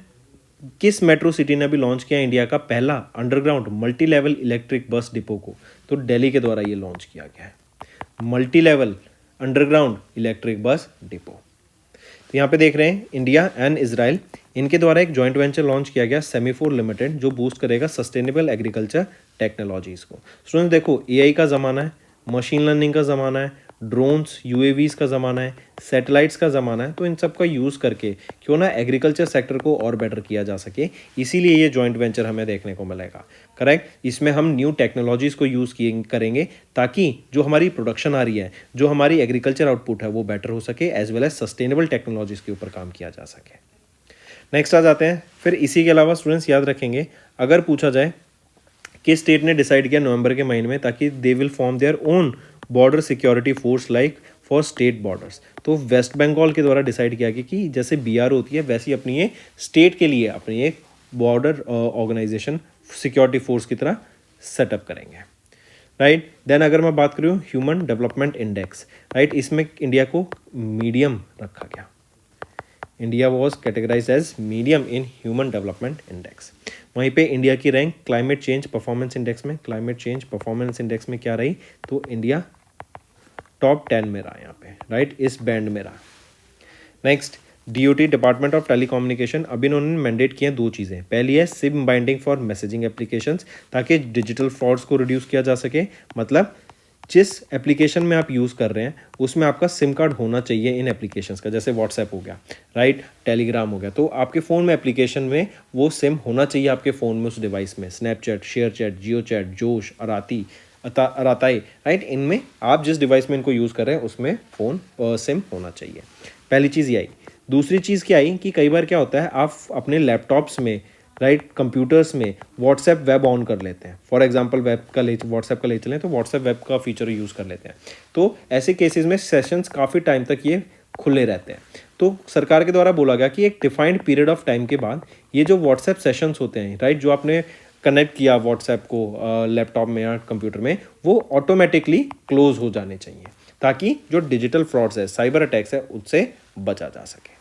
किस मेट्रो सिटी ने भी लॉन्च किया इंडिया का पहला underground multi level electric bus depot को, तो दिल्ली के द्वारा ये लॉन्च किया गया है, multi level underground electric bus depot. तो यहाँ पे देख रहे हैं इंडिया एंड इजराइल, इनके द्वारा एक जॉइंट वेंचर लॉन्च किया गया सेमीफोर लिमिटेड, जो बूस्ट करेगा सस्टेनेबल एग्रीकल्चर टेक्नोलॉजीज को। स्टूडेंट्स देखो, एआई का ज़माना है, मशीन लर्निंग का ज़माना है, ड्रोन्स यूएवीज का ज़माना है, सैटेलाइट्स का ज़माना है, तो इन सब का यूज़ करके क्यों ना एग्रीकल्चर सेक्टर को और बेटर किया जा सके, इसीलिए ये जॉइंट वेंचर हमें देखने को मिलेगा, करेक्ट। इसमें हम न्यू टेक्नोलॉजीज़ को यूज़ करेंगे ताकि जो हमारी प्रोडक्शन आ रही है, जो हमारी एग्रीकल्चर आउटपुट है, वो बेटर हो सके, as well as sustainable technologies के ऊपर काम किया जा सके। नेक्स्ट आ जाते हैं। फिर इसी के अलावा स्टूडेंट्स याद रखेंगे, अगर पूछा जाए किस स्टेट ने डिसाइड किया नवंबर के महीने में ताकि they will form their own border security force like for state borders, तो वेस्ट बंगाल के द्वारा डिसाइड किया गया कि जैसे बीआर होती है वैसी अपनी ये स्टेट के लिए अपनी एक बॉर्डर ऑर्गेनाइजेशन सिक्योरिटी फोर्स की तरह सेटअप करेंगे, राइट। देन अगर मैं बात करूँ ह्यूमन डेवलपमेंट इंडेक्स, राइट, इसमें इंडिया को मीडियम रखा गया, India was categorise as medium in human development index. वहीं पे इंडिया की rank climate change performance index में, क्लाइमेट चेंज परफॉर्मेंस इंडेक्स में क्या रही, तो इंडिया टॉप 10 में रहा यहाँ पे, राइट, इस बैंड में रहा। Next DOT, department of telecommunication, अभी इन्होंने मैंडेट किए 2 चीज़ें। पहली है SIM binding for messaging applications, ताकि डिजिटल फ्रॉड्स को रिड्यूस किया जा सके, मतलब जिस एप्लीकेशन में आप यूज़ कर रहे हैं उसमें आपका सिम कार्ड होना चाहिए इन एप्लीकेशंस का, जैसे व्हाट्सएप हो गया, राइट, टेलीग्राम हो गया, तो आपके फ़ोन में एप्लीकेशन में वो सिम होना चाहिए आपके फ़ोन में, उस डिवाइस में। स्नैपचैट, शेयर चैट, जियो चैट, जोश, अराताई, राइट, इनमें आप जिस डिवाइस में इनको यूज़ कर रहे हैं उसमें फ़ोन सिम होना चाहिए। पहली चीज़ ये आई। दूसरी चीज़ क्या आई कि कई बार क्या होता है, आप अपने लैपटॉप्स में, राइट, कंप्यूटर्स में व्हाट्सएप वेब ऑन कर लेते हैं, फॉर एग्जांपल व्हाट्सएप का ले चलें तो व्हाट्सएप वेब का फीचर यूज़ कर लेते हैं, तो ऐसे केसेस में सेशंस काफ़ी टाइम तक ये खुले रहते हैं। तो सरकार के द्वारा बोला गया कि एक डिफाइंड पीरियड ऑफ टाइम के बाद ये जो व्हाट्सएप सेशंस होते हैं, राइट, जो आपने कनेक्ट किया व्हाट्सएप को लैपटॉप में या कंप्यूटर में, वो ऑटोमेटिकली क्लोज हो जाने चाहिए, ताकि जो डिजिटल फ्रॉड्स है, साइबर अटैक्स है, उससे बचा जा सके।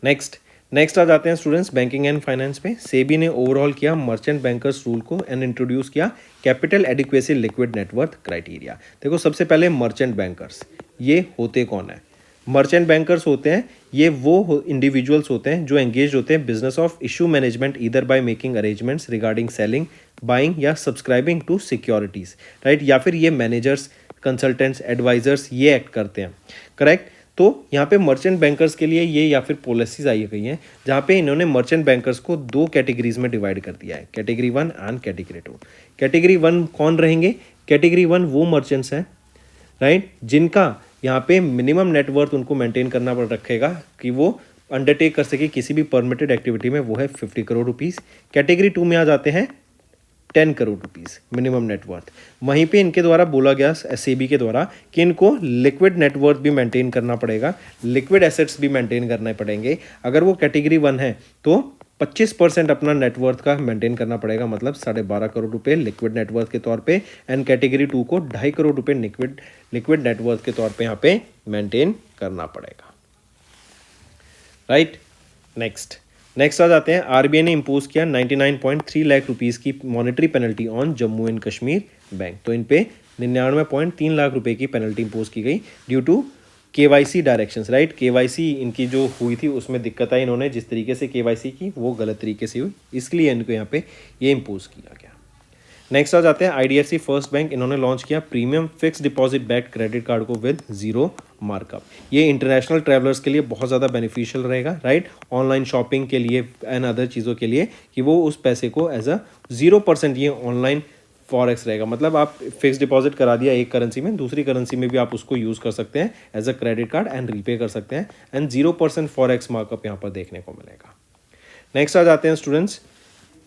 नेक्स्ट नेक्स्ट आ जाते हैं स्टूडेंट्स बैंकिंग एंड फाइनेंस पे। सेबी ने ओवरऑल किया मर्चेंट बैंकर्स रूल को एंड इंट्रोड्यूस किया capital adequacy liquid net worth criteria. देखो सबसे पहले मर्चेंट बैंकर्स ये होते कौन है? मर्चेंट बैंकर्स होते हैं ये वो इंडिविजुअल्स होते हैं जो एंगेज होते हैं business of issue management either by making arrangements regarding selling buying या सब्सक्राइबिंग टू सिक्योरिटीज, राइट, या फिर ये मैनेजर्स कंसल्टेंट्स एडवाइजर्स ये एक्ट करते हैं, करेक्ट। तो यहाँ पे मर्चेंट बैंकर्स के लिए ये या फिर पॉलिसीज आई गई हैं जहाँ पे इन्होंने मर्चेंट बैंकर्स को दो कैटेगरीज में डिवाइड कर दिया है, कैटेगरी 1 एंड कैटेगरी 2। कैटेगरी 1 कौन रहेंगे? कैटेगरी 1 वो मर्चेंट्स हैं, राइट, जिनका यहाँ पे मिनिमम नेटवर्थ उनको मेंटेन करना पड़ रखेगा कि वो अंडरटेक कर सके किसी भी परमिटेड एक्टिविटी में, वो है 50 करोड़ रुपीज़। कैटेगरी 2 में आ जाते हैं 10 करोड़ रुपीज़ मिनिमम नेटवर्थ। वहीं पे इनके द्वारा बोला गया एसएबी के द्वारा कि इनको लिक्विड नेटवर्थ भी मेंटेन करना पड़ेगा, लिक्विड एसेट्स भी मेंटेन करने पड़ेंगे। अगर वो कैटेगरी 1 है तो 25% अपना नेटवर्थ का मेंटेन करना पड़ेगा, मतलब 12.5 करोड़ रुपए लिक्विड नेटवर्थ के तौर पे, एंड कैटेगरी 2 को 2.5 करोड़ रुपए लिक्विड नेटवर्थ के तौर पे यहाँ पे मेंटेन करना पड़ेगा, राइट। नेक्स्ट आ जाते हैं आरबीआई ने इम्पोज किया 99.3 लाख रुपीज़ की monetary penalty on Jammu and Kashmir bank. तो इन पे 99.3 लाख रुपए की पेनल्टी इम्पोज की गई due to KYC directions, right. KYC इनकी जो हुई थी उसमें दिक्कत आई, इन्होंने जिस तरीके से केवाईसी की वो गलत तरीके से हुई, इसलिए इनको यहाँ पे ये इम्पोज किया गया। नेक्स्ट आ जाते हैं आईडीएफसी फर्स्ट बैंक, इन्होंने लॉन्च किया premium fix deposit bank credit card को विद जीरो मार्कअप। ये इंटरनेशनल ट्रैवलर्स के लिए बहुत ज़्यादा बेनिफिशियल रहेगा, राइट, ऑनलाइन शॉपिंग के लिए एंड अदर चीज़ों के लिए, कि वो उस पैसे को एज अ 0% ये ऑनलाइन फॉरेक्स रहेगा, मतलब आप फिक्स डिपॉजिट करा दिया एक करेंसी में, दूसरी करेंसी में भी आप उसको यूज़ कर सकते हैं as a credit card and repay कर सकते हैं, एंड 0% फॉरेक्स मार्कअप यहाँ पर देखने को मिलेगा। नेक्स्ट आ जाते हैं स्टूडेंट्स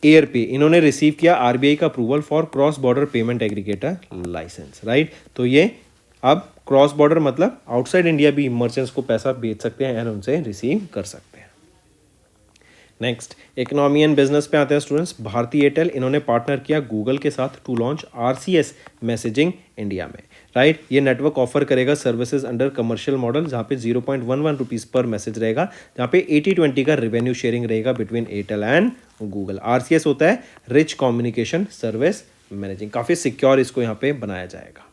एयर पे, इन्होंने रिसीव किया आरबीआई का approval for cross border payment aggregator licence, right. तो ये अब क्रॉस बॉर्डर मतलब आउटसाइड इंडिया भी मर्चेंट्स को पैसा बेच सकते हैं एंड उनसे रिसीव कर सकते हैं। नेक्स्ट इकोनॉमी एंड बिजनेस पे आते हैं स्टूडेंट्स। भारती एयरटेल इन्होंने पार्टनर किया गूगल के साथ to launch RCS messaging India में, राइट। ये नेटवर्क ऑफर करेगा सर्विसेज अंडर कमर्शियल मॉडल जहाँ पे 0.11 रुपीज़ पर मैसेज रहेगा, जहाँ पे 80-20 का रेवेन्यू शेयरिंग रहेगा between Airtel and Google. RCS होता है रिच कम्युनिकेशन सर्विस मैनेजिंग, काफ़ी सिक्योर इसको यहाँ पे बनाया जाएगा।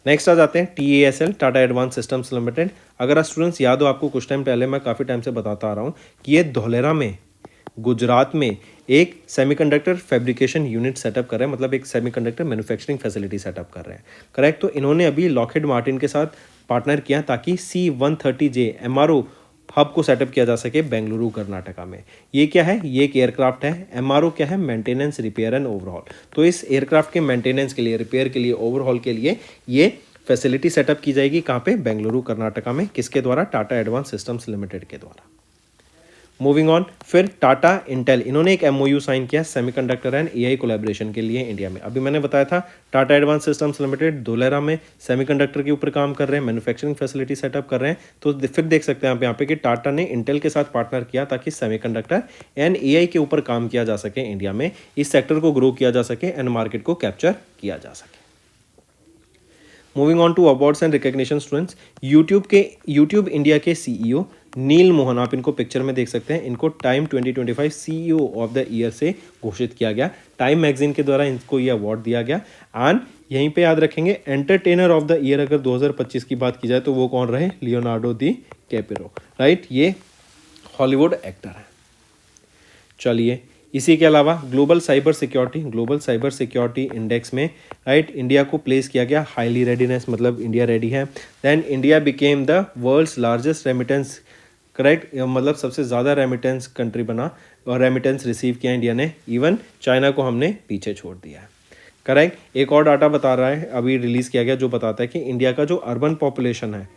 नेक्स्ट आ जाते हैं TASL Tata advance systems limited. अगर स्टूडेंट्स याद हो आपको, कुछ टाइम पहले मैं काफ़ी टाइम से बताता आ रहा हूँ कि ये धौलेरा में गुजरात में एक सेमीकंडक्टर फैब्रिकेशन यूनिट सेटअप कर रहे हैं, मतलब एक सेमीकंडक्टर मैन्युफैक्चरिंग फैसिलिटी सेटअप कर रहे हैं, करेक्ट। तो इन्होंने अभी लॉकहीड मार्टिन के साथ पार्टनर किया ताकि C-130J MRO हब को सेटअप किया जा सके बेंगलुरु कर्नाटका में। ये क्या है? ये एक एयरक्राफ्ट है। MRO क्या है? Maintenance repair and overhaul. तो इस एयरक्राफ्ट के मेंटेनेंस के लिए, रिपेयर के लिए, ओवरहॉल के लिए ये फैसिलिटी सेटअप की जाएगी। कहाँ पे? बेंगलुरु कर्नाटका में। किसके द्वारा? टाटा एडवांस सिस्टम्स लिमिटेड के द्वारा। मूविंग ऑन, फिर टाटा इंटेल इन्होंने एक MOU साइन किया सेमीकंडक्टर एंड AI कोलैबोरेशन के लिए इंडिया में। अभी मैंने बताया था Tata advance systems limited Dholera में सेमीकंडक्टर के ऊपर काम कर रहे हैं, मैन्युफैक्चरिंग फैसिलिटी सेटअप कर रहे हैं। तो फिर देख सकते हैं आप यहाँ पे कि टाटा ने इंटेल के साथ पार्टनर किया ताकि सेमीकंडक्टर एंड AI के ऊपर काम किया जा सके इंडिया में, इस सेक्टर को ग्रो किया जा सके एंड मार्केट को कैप्चर किया जा सके। Moving on to awards and recognition students, YouTube India के CEO नील मोहन, आप इनको पिक्चर में देख सकते हैं, इनको Time 2025 CEO of the year से घोषित किया गया। टाइम मैगजीन के द्वारा इनको ये अवार्ड दिया गया। एंड यहीं पे याद रखेंगे एंटरटेनर ऑफ द ईयर अगर 2025 की बात की जाए तो वो कौन रहे? Leonardo DiCaprio, right. ये हॉलीवुड एक्टर है। चलिए, इसी के अलावा ग्लोबल साइबर सिक्योरिटी इंडेक्स में, राइट, इंडिया को प्लेस किया गया हाईली रेडीनेस, मतलब इंडिया रेडी है। Then India became the world's largest remittance, correct, मतलब सबसे ज़्यादा रेमिटेंस कंट्री बना और रेमिटेंस रिसीव किया इंडिया ने। इवन चाइना को हमने पीछे छोड़ दिया है, करेक्ट। एक और डाटा बता रहा है, अभी रिलीज़ किया गया, जो बताता है कि इंडिया का जो अर्बन पॉपुलेशन है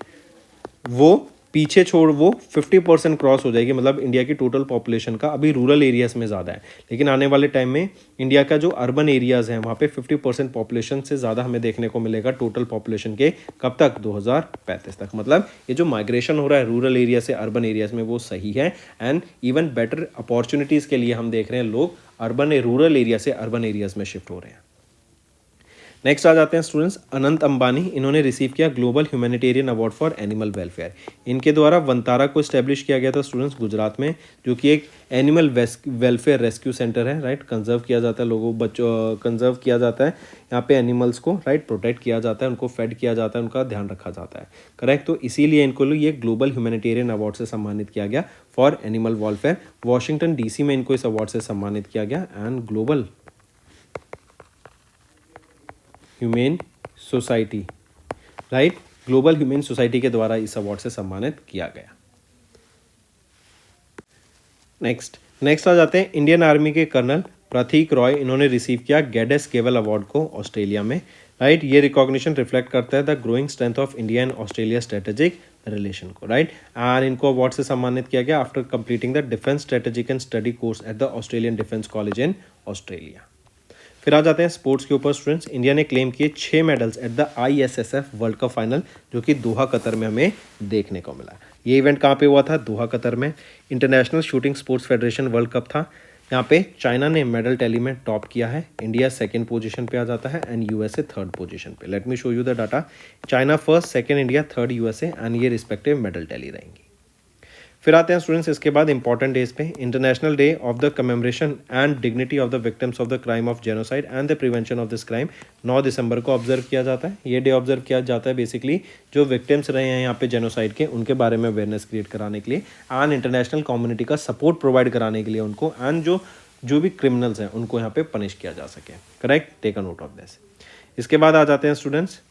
वो पीछे छोड़ वो 50% क्रॉस हो जाएगी, मतलब इंडिया की टोटल पॉपुलेशन का अभी रूरल एरियाज में ज़्यादा है, लेकिन आने वाले टाइम में इंडिया का जो अर्बन एरियाज़ हैं वहाँ पे 50% पॉपुलेशन से ज़्यादा हमें देखने को मिलेगा टोटल पॉपुलेशन के। कब तक? 2035 तक। मतलब ये जो माइग्रेशन हो रहा है रूरल एरिया से अर्बन एरियाज़ में वो सही है, एंड इवन बेटर अपॉर्चुनिटीज़ के लिए हम देख रहे हैं लोग रूरल एरिया से अर्बन एरियाज़ में शिफ्ट हो रहे हैं। नेक्स्ट आ जाते हैं स्टूडेंट्स, अनंत अंबानी, इन्होंने रिसीव किया global humanitarian award for animal welfare. इनके द्वारा वंतारा को इस्टेब्लिश किया गया था स्टूडेंट्स गुजरात में, जो कि एक एनिमल वेलफेयर रेस्क्यू सेंटर है, राइट। कंजर्व किया जाता है लोगों बच्चों, कंजर्व किया जाता है यहाँ पे एनिमल्स को, राइट, प्रोटेक्ट किया जाता है, उनको फेड किया जाता है, उनका ध्यान रखा जाता है, करेक्ट। तो इसीलिए इनको ये ग्लोबल ह्यूमैनिटेरियन अवार्ड से सम्मानित किया गया for animal welfare. Washington DC में इनको इस अवार्ड से सम्मानित किया गया and global humane society, right, global humane society के द्वारा इस अवार्ड से सम्मानित किया गया। नेक्स्ट आ जाते हैं इंडियन आर्मी के कर्नल प्रतीक रॉय, इन्होंने रिसीव किया गैडेस केवल अवार्ड को ऑस्ट्रेलिया में, राइट। ये रिकॉग्निशन रिफ्लेक्ट करता है the growing strength of India and Australia strategic relation को, राइट। एंड इनको अवार्ड से सम्मानित किया गया after completing the defence strategic and study course at the Australian defence college in Australia. फिर आ जाते हैं स्पोर्ट्स के ऊपर स्टूडेंट्स, इंडिया ने क्लेम किए 6 medals at the ISSF world cup final, जो कि दोहा कतर में हमें देखने को मिला। ये इवेंट कहाँ पे हुआ था? दोहा कतर में। International shooting sports federation world cup था। यहाँ पे चाइना ने मेडल टैली में टॉप किया है, इंडिया सेकंड पोजीशन पे आ जाता है एंड USA थर्ड पोजीशन पे। Let me show you the data, China first, second India, third USA and ये रिस्पेक्टिव मेडल टैली रहेंगी। फिर आते हैं स्टूडेंट्स इसके बाद इंपॉर्टेंट डेज पे, international day of the commemoration and dignity of the victims of the crime of genocide and the prevention of this crime 9 दिसंबर को ऑब्जर्व किया जाता है। ये डे ऑब्जर्व किया जाता है बेसिकली जो विक्टिम्स रहे हैं यहाँ पे जेनोसाइड के, उनके बारे में अवेयरनेस क्रिएट कराने के लिए एंड इंटरनेशनल कम्युनिटी का सपोर्ट प्रोवाइड कराने के लिए उनको, एंड जो भी क्रिमिनल्स हैं उनको यहाँ पे पनिश किया जा सके, correct. Take a note of this. इसके बाद आ जाते हैं students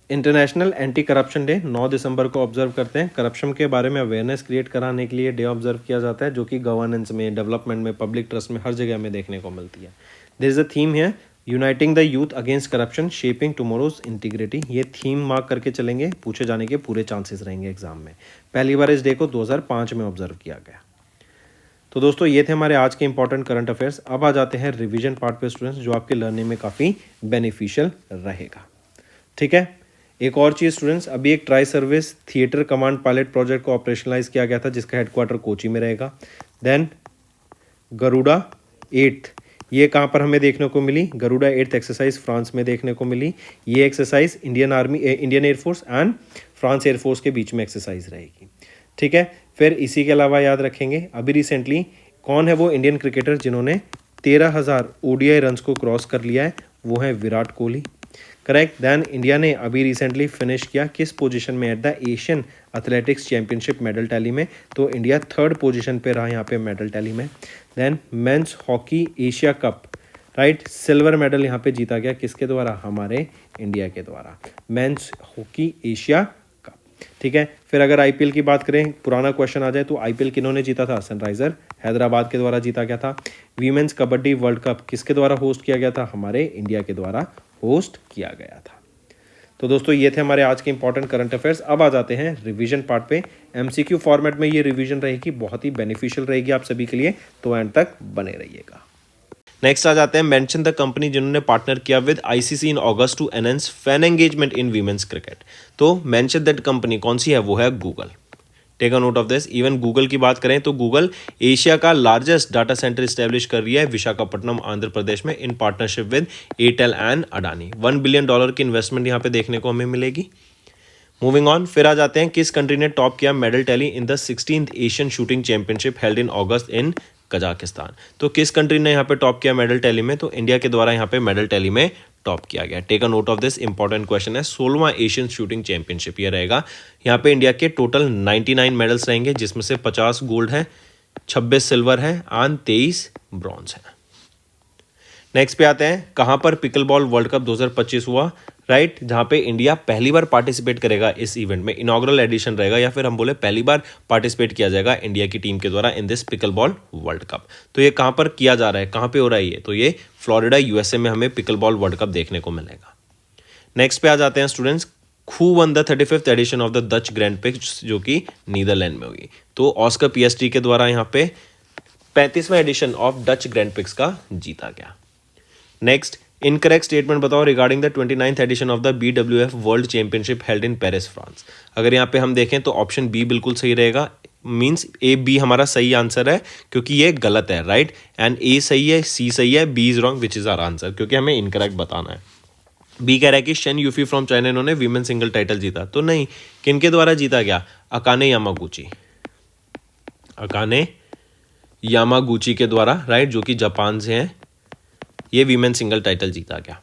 international anti corruption day 9 दिसंबर को ऑब्जर्व करते हैं। करप्शन के बारे में अवेयरनेस क्रिएट कराने के लिए डे ऑब्जर्व किया जाता है, जो कि गवर्नेंस में, डेवलपमेंट में, पब्लिक ट्रस्ट में, हर जगह में देखने को मिलती है। दिस इज अ थीम है, uniting the youth against corruption, shaping tomorrow's integrity. ये थीम मार्क करके चलेंगे, पूछे जाने के पूरे चांसेस रहेंगे एग्जाम में। पहली बार इस डे को 2005 में ऑब्जर्व किया गया। तो दोस्तों ये थे हमारे आज के इंपॉर्टेंट करंट अफेयर्स। अब आ जाते हैं रिवीजन पार्ट पे स्टूडेंट्स, जो आपके लर्निंग में काफ़ी बेनिफिशियल रहेगा, ठीक है। एक और चीज़ स्टूडेंट्स, अभी एक tri service theatre command pilot project को ऑपरेशनलाइज किया गया था, जिसका हेडक्वार्टर कोची में रहेगा। देन गरुड़ा 8th, ये कहाँ पर हमें देखने को मिली? गरुड़ा 8th एक्सरसाइज फ्रांस में देखने को मिली। ये exercise Indian air force and France air force के बीच में एक्सरसाइज रहेगी, ठीक है। फिर इसी के अलावा याद रखेंगे, अभी रिसेंटली कौन है वो इंडियन क्रिकेटर जिन्होंने 13,000 ODI रन्स को क्रॉस कर लिया है? वो है Virat Kohli, correct. Then India ने अभी रिसेंटली फिनिश किया किस पोजीशन में at the Asian athletics championship medal tally में? तो इंडिया थर्ड पोजीशन पे रहा यहाँ पे मेडल टैली में। Then men's hockey Asia cup, right, silver medal यहाँ पे जीता गया किसके द्वारा? हमारे इंडिया के द्वारा, मेंस हॉकी एशिया कप, ठीक है। फिर अगर IPL की बात करें, पुराना क्वेश्चन आ जाए तो IPL किन्होंने जीता था? सनराइजर हैदराबाद के द्वारा जीता गया था। वीमेंस कबड्डी वर्ल्ड कप किसके द्वारा होस्ट किया गया था? हमारे इंडिया के द्वारा होस्ट किया गया था। तो दोस्तों ये थे हमारे आज के इंपॉर्टेंट करंट अफेयर्स। अब आ जाते हैं रिवीजन पार्ट पे। MCQ फॉर्मेट में ये रिवीजन रहेगी, बहुत ही बेनिफिशियल रहेगी आप सभी के लिए, तो एंड तक बने रहिएगा। नेक्स्ट आ जाते हैं मेंशन द कंपनी जिन्होंने पार्टनर किया with ICC in August to enhance fan engagement in women's cricket. तो मेंशन दैट कंपनी कौन सी है? वो है Google. Take a note of this. Even Google की बात करें तो गूगल एशिया का लार्जेस्ट डाटा सेंटर इस्टेब्लिश कर रही है विशाखापट्टनम आंध्र प्रदेश में in partnership with Airtel and Adani. $1 billion की इन्वेस्टमेंट यहाँ पे देखने को हमें मिलेगी। मूविंग ऑन, फिर आ जाते हैं किस कंट्री ने टॉप किया medal tally in the 16th Asian shooting championship held in August in Kazakhstan. तो किस कंट्री ने यहाँ पे टॉप किया मेडल टैली में? तो इंडिया के द्वारा यहाँ पे मेडल टैली में टॉप किया गया। Take a note of this, important question है। 16वां एशियन शूटिंग चैंपियनशिप ये रहेगा। यहाँ पे इंडिया के टोटल 99 मेडल्स रहेंगे, जिसमें से 50 गोल्ड है, 26 सिल्वर है एंड 23 ब्रॉन्ज है। नेक्स्ट पे आते हैं, कहाँ पर पिकल बॉल वर्ल्ड कप 2025 हुआ? राइट, जहाँ पे इंडिया पहली बार पार्टिसिपेट करेगा इस इवेंट में, इनॉग्रल एडिशन रहेगा, या फिर हम बोले पहली बार पार्टिसिपेट किया जाएगा इंडिया की टीम के द्वारा in this pickle ball world cup. तो ये कहाँ पर किया जा रहा है, कहाँ पे हो रहा है ये? तो ये फ्लोरिडा USA में हमें पिकल बॉल वर्ल्ड कप देखने को मिलेगा। नेक्स्ट पे आ जाते हैं students, who won the 35th edition of the Dutch grand Prix, जो कि नीदरलैंड में हुई। तो ऑस्कर पिएस्ट्री के द्वारा यहाँ पे 35वां edition of Dutch grand prix का जीता गया। नेक्स्ट, इनकरेक्ट स्टेटमेंट बताओ regarding the 29th edition of the BWF world championship held in Paris France. अगर यहाँ पे हम देखें तो ऑप्शन बी बिल्कुल सही रहेगा, मीन्स ए बी हमारा सही आंसर है क्योंकि ये गलत है, राइट, एंड ए सही है, सी सही है, B is wrong which is our answer, क्योंकि हमें इनकरेक्ट बताना है। बी कह रहा है कि शेन यूफी फ्रॉम चाइना इन्होंने वीमेन सिंगल टाइटल जीता, तो नहीं, किनके द्वारा जीता गया, अकाने यामागुची, अकाने यामागुची के द्वारा, राइट, जो कि जापान से हैं, ये वीमेन सिंगल टाइटल जीता गया।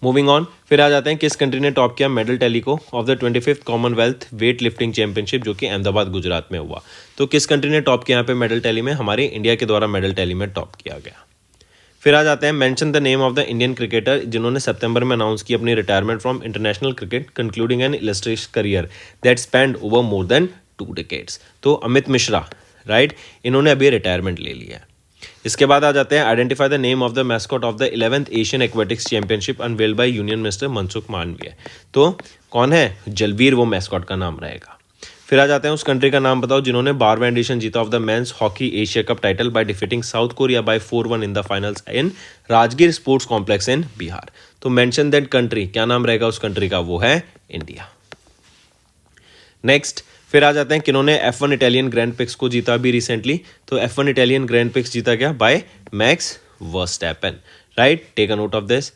मूविंग ऑन, फिर आ जाते हैं किस कंट्री ने टॉप किया मेडल टैली को of the 25th Commonwealth weight lifting championship जो कि अहमदाबाद गुजरात में हुआ। तो किस कंट्री ने टॉप किया यहाँ पे मेडल टैली में, हमारे इंडिया के द्वारा मेडल टैली में टॉप किया गया। फिर आ जाते हैं mention the name of the Indian cricketer जिन्होंने सितंबर में अनाउंस की अपनी retirement from international cricket concluding an illustrious career that spend over more than 2 decades। तो अमित मिश्रा, राइट, इन्होंने अभी रिटायरमेंट ले लिया है। इसके बाद आ जाते हैं identify the name of the mascot of the 11th Asian aquatics championship unveiled by union minister Mansukh Mandaviya. तो कौन है, जलवीर वो मैस्कॉट का नाम रहेगा। फिर आ जाते हैं उस कंट्री का नाम बताओ जिन्होंने 12वां एडिशन जीता of the men's hockey Asia cup title by defeating South Korea by 4-1 in the finals in Rajgir sports complex in Bihar. तो मेंशन दैट कंट्री, क्या नाम रहेगा उस कंट्री का, वो है इंडिया। नेक्स्ट फिर आ जाते हैं किन्होंने F1 इटालियन ग्रैंड पिक्स को जीता अभी रिसेंटली। तो F1 इटालियन ग्रैंड पिक्स जीता गया by Max Verstappen, right, take a note of this.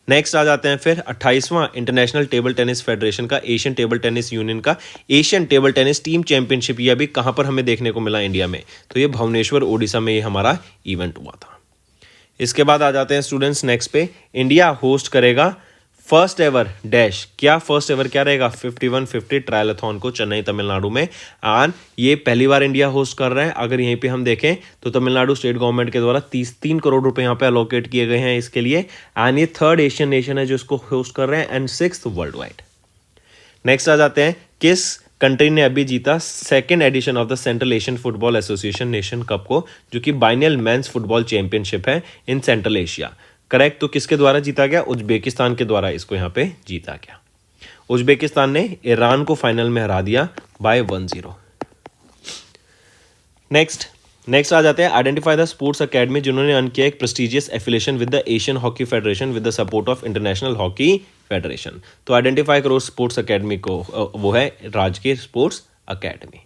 Next आ जाते हैं फिर 28वां इंटरनेशनल टेबल टेनिस फेडरेशन का एशियन टेबल टेनिस यूनियन का Asian table tennis team championship, ये अभी कहाँ पर हमें देखने को मिला इंडिया में, तो ये भुवनेश्वर ओडिशा में ये हमारा इवेंट हुआ था। इसके बाद आ जाते हैं स्टूडेंट्स नेक्स्ट पे, इंडिया होस्ट करेगा फर्स्ट एवर डैश, क्या फर्स्ट एवर क्या रहेगा, 5150 ट्रायलथॉन को चेन्नई तमिलनाडु में, एंड ये पहली बार इंडिया होस्ट कर रहा है। अगर यहीं पे हम देखें तो तमिलनाडु स्टेट गवर्नमेंट के द्वारा 3 करोड़ रुपए यहाँ पे अलोकेट किए गए हैं इसके लिए, एंड ये 3rd एशियन नेशन है जो इसको होस्ट कर रहे हैं and 6th world wide. Next आ जाते हैं किस कंट्री ने अभी जीता 2nd edition of the central Asian football association nation cup को, जो कि बाइनियल मेंस फुटबॉल चैंपियनशिप है इन सेंट्रल एशिया, करेक्ट। तो किसके द्वारा जीता गया, उज्बेकिस्तान के द्वारा इसको यहाँ पे जीता गया। उज्बेकिस्तान ने ईरान को फाइनल में हरा दिया बाय 1-0। नेक्स्ट आ जाते हैं आइडेंटिफाई द स्पोर्ट्स अकेडमी जिन्होंने अर्न किया एक prestigious affiliation with the Asian hockey federation with the support of international hockey federation. तो आइडेंटिफाई करो स्पोर्ट्स अकेडमी को, वो है राजकीय sports academy.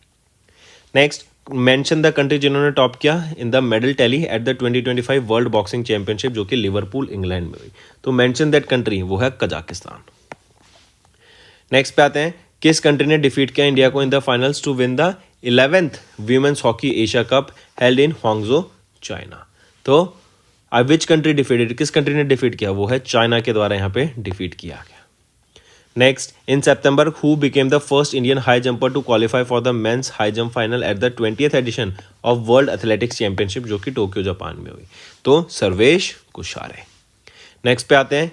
Next mention the country जिन्होंने टॉप किया in the medal tally at the 2025 world boxing championship जो कि लिवरपूल इंग्लैंड में हुई। तो मेंशन दैट कंट्री, वो है कजाकिस्तान। नेक्स्ट पे आते हैं किस कंट्री ने डिफीट किया इंडिया को in the finals to win the 11th women's hockey Asia cup held in Hangzhou China. तो विच कंट्री डिफीटेड, किस कंट्री ने डिफीट किया, वो है चाइना के द्वारा यहाँ पे डिफीट किया गया। Next, in September, who became the first Indian high jumper to qualify for the men's high jump final at the 20th edition of World Athletics Championship जो कि टोक्यो जापान में हुई। तो सर्वेश कुशारे। नेक्स्ट पे आते हैं,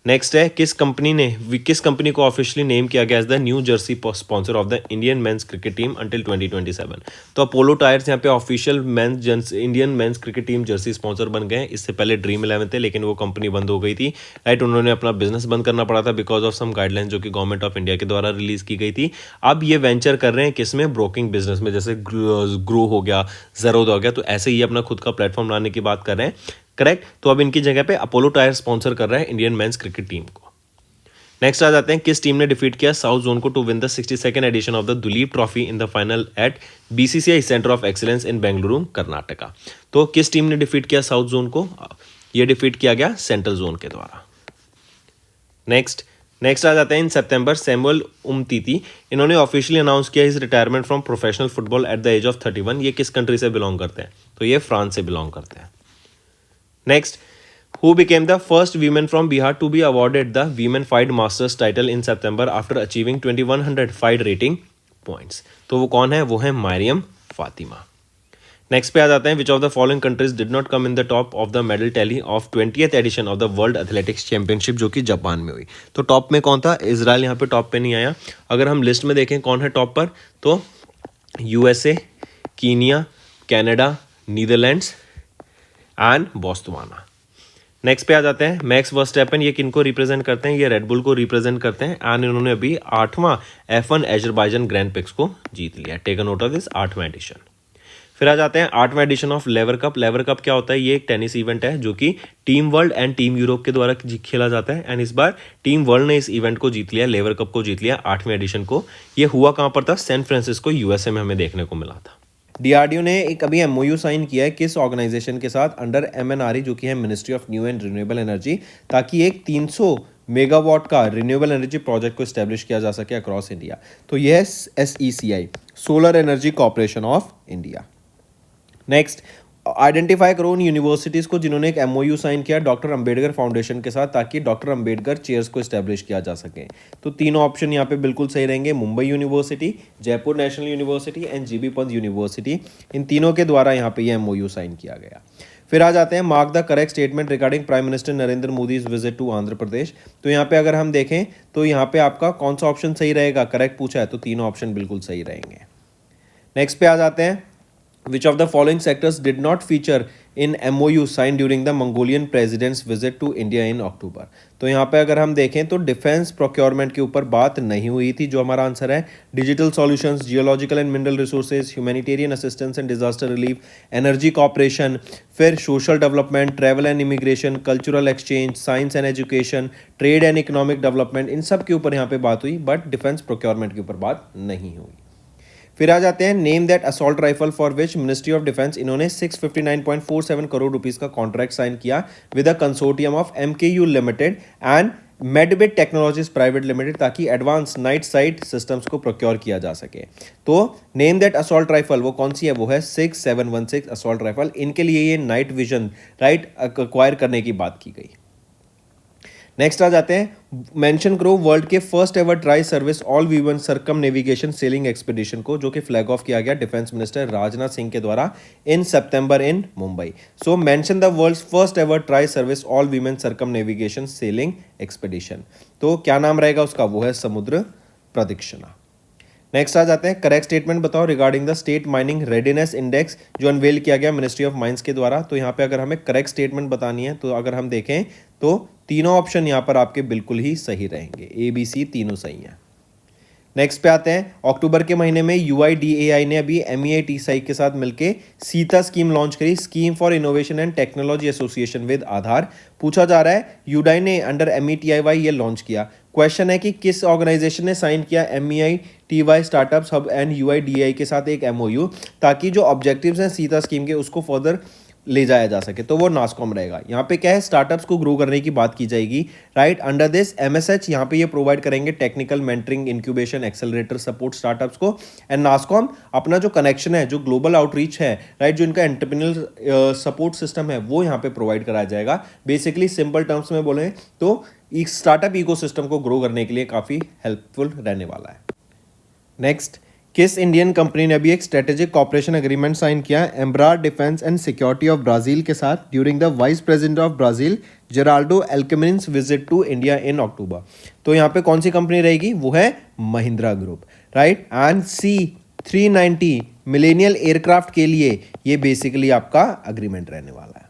नेक्स्ट है किस कंपनी को ऑफिशियली नेम किया गया as the new jersey sponsor of the Indian men's cricket team until 2027। तो अपोलो टायर्स यहाँ पे official Indian men's cricket team jersey sponsor बन गए हैं। इससे पहले ड्रीम 11 थे लेकिन वो कंपनी बंद हो गई थी, राइट, उन्होंने अपना बिजनेस बंद करना पड़ा था बिकॉज ऑफ सम गाइडलाइंस जो कि गवर्नमेंट ऑफ इंडिया के द्वारा रिलीज की गई थी। अब ये वेंचर कर रहे हैं किस में, ब्रोकिंग बिजनेस में, जैसे ग्रो हो गया, जरोद हो गया, तो ऐसे ही अपना खुद का प्लेटफॉर्म लाने की बात कर रहे हैं, करेक्ट। तो अब इनकी जगह पे अपोलो टायर स्पॉन्सर कर रहा है इंडियन मेंस क्रिकेट टीम को। नेक्स्ट आ जाते हैं किस टीम ने डिफीट किया साउथ जोन को to win the 62nd edition of the Duleep trophy in the final at BCCI centre of excellence in Bengaluru Karnataka. तो किस टीम ने डिफीट किया साउथ जोन को, ये डिफीट किया गया सेंट्रल जोन के द्वारा। नेक्स्ट आ जाते हैं इन सितंबर सैमुअल उमतीती, इन्होंने ऑफिशियली अनाउंस किया his retirement from professional football at the age of 31। ये किस कंट्री से बिलोंग करते हैं, तो ये फ्रांस से बिलोंग करते हैं। Next, who became the first women from Bihar to be awarded the Women Fight Masters title in September after achieving 2100 fight rating points। तो वो कौन है, वो है मारियम फातिमा। नेक्स्ट पे आ जाते हैं which of the following countries did not come in the top of the medal tally of 20th edition of the world athletics championship जो कि जापान में हुई। तो टॉप में कौन था, इजराइल यहाँ पे टॉप पे नहीं आया। अगर हम लिस्ट में देखें कौन है टॉप पर, तो USA, Kenya, Canada, Netherlands and Botswana. Next पे आ जाते हैं मैक्स वर्स्टैपेन, ये किनको रिप्रेजेंट करते हैं, ये रेडबुल को रिप्रेजेंट करते हैं एंड इन्होंने अभी 8वां F1 अजरबैजान ग्रैंड पिक्स को जीत लिया। Take a note of this, 8वां एडिशन। फिर आ जाते हैं 8वें edition of Laver cup. Laver cup क्या होता है? ये एक टेनिस इवेंट है जो कि team world and team Europe के द्वारा खेला जाता है, एंड इस बार टीम वर्ल्ड ने इस इवेंट को जीत लिया, लेवर कप को जीत लिया 8वें एडिशन को। ये हुआ कहाँ पर था? सैन फ्रांसिस्को यूएसए में हमें देखने को मिला था। डीआरडीओ ने एक अभी एमओयू साइन किया है किस ऑर्गेनाइजेशन के साथ? अंडर एमएनआरई, जो कि है ministry of new and renewable energy, ताकि एक 300 मेगावाट का रिन्यूएबल एनर्जी प्रोजेक्ट को स्टैब्लिश किया जा सके अक्रॉस इंडिया। तो यह है SECI, solar energy corporation of India. Next, identify करो उन यूनिवर्सिटीज़ को जिन्होंने एक एमओयू साइन किया डॉक्टर अंबेडकर फाउंडेशन के साथ, ताकि डॉक्टर अंबेडकर चेयर्स को स्टैब्लिश किया जा सके। तो तीनों ऑप्शन यहाँ पे बिल्कुल सही रहेंगे। Mumbai university, Jaipur national university and GB Pant university, इन तीनों के द्वारा यहाँ पे ये एमओयू साइन किया गया। फिर आ जाते हैं mark the correct statement regarding prime minister Narendra Modi visit to Andhra Pradesh. तो यहाँ पे अगर हम देखें तो यहाँ पे आपका कौन सा ऑप्शन सही रहेगा? करेक्ट पूछा है तो तीनों ऑप्शन बिल्कुल सही रहेंगे। नेक्स्ट पे आ जाते हैं, Which of the following sectors did not feature in MOU signed during the Mongolian president's visit to India in October? तो यहाँ पे अगर हम देखें तो डिफेंस प्रोक्योरमेंट के ऊपर बात नहीं हुई थी, जो हमारा आंसर है। Digital solutions, geological and mineral resources, humanitarian assistance and disaster relief, energy cooperation, फिर social development, travel and immigration, cultural exchange, science and education, trade and economic development, इन सब के ऊपर यहाँ पे बात हुई, बट डिफेंस प्रोक्योरमेंट के ऊपर बात नहीं हुई। फिर आ जाते हैं name that assault rifle for which ministry of defence, इन्होंने 659.47 करोड़ रुपीस का कॉन्ट्रैक्ट साइन किया with a consortium of MKU limited and Medbit technologies private limited, ताकि एडवांस नाइट साइट सिस्टम्स को प्रोक्योर किया जा सके। तो नेम दैट असॉल्ट राइफल वो कौन सी है? वो है 6716 असॉल्ट राइफल। इनके लिए ये नाइट विजन राइट एक्वायर करने की बात की गई। नेक्स्ट आ जाते हैं, मेंशन करो वर्ल्ड के first ever tri service all women circumnavigation sailing expedition को, जो कि फ्लैग ऑफ किया गया डिफेंस मिनिस्टर राजनाथ सिंह के द्वारा in September in Mumbai. So mention the world's first ever tri service all women circumnavigation sailing expedition. तो क्या नाम रहेगा उसका? वो है समुद्र प्रदक्षिणा। नेक्स्ट आ जाते हैं, करेक्ट स्टेटमेंट बताओ regarding the state mining readiness index जो अनवेल किया गया मिनिस्ट्री ऑफ माइंस के द्वारा। तो यहाँ पे अगर हमें करेक्ट स्टेटमेंट बतानी है तो अगर हम देखें तो तीनों ऑप्शन यहाँ पर आपके बिल्कुल ही सही रहेंगे, ABC तीनों सही हैं। नेक्स्ट पे आते हैं, अक्टूबर के महीने में UIDAI ने अभी MEITSI के साथ मिलके सीता स्कीम लॉन्च करी, scheme for innovation and technology association with Aadhaar. पूछा जा रहा है यूडाई ने अंडर METIY ये लॉन्च किया। क्वेश्चन है कि किस ऑर्गेनाइजेशन ने साइन किया MEITY startups hub and UIDAI के साथ एक MOU, ताकि जो ऑब्जेक्टिव्स हैं सीता स्कीम के उसको फर्दर ले जाया जा सके। तो वो नास्कॉम रहेगा। यहाँ पे क्या है, स्टार्टअप्स को ग्रो करने की बात की जाएगी, राइट। अंडर दिस MSH यहाँ पे ये प्रोवाइड करेंगे technical mentoring, incubation, accelerator support startups को। एंड नास्कॉम अपना जो कनेक्शन है, जो ग्लोबल आउटरीच है, राइट, जो इनका एंटरप्रेन्योर सपोर्ट सिस्टम है, वो यहाँ पे प्रोवाइड कराया जाएगा। बेसिकली सिंपल टर्म्स में बोलें तो एक स्टार्टअप इकोसिस्टम को ग्रो करने के लिए काफ़ी हेल्पफुल रहने वाला है। नेक्स्ट, किस इंडियन कंपनी ने अभी एक स्ट्रेटेजिक कॉपरेशन एग्रीमेंट साइन किया Embraer defence and security of Brazil के साथ during the vice president of Brazil Geraldo Alckmin's visit to India in October. तो यहाँ पे कौन सी कंपनी रहेगी? वो है Mahindra group, right. And C390 millennial aircraft के लिए ये बेसिकली आपका अग्रीमेंट रहने वाला है।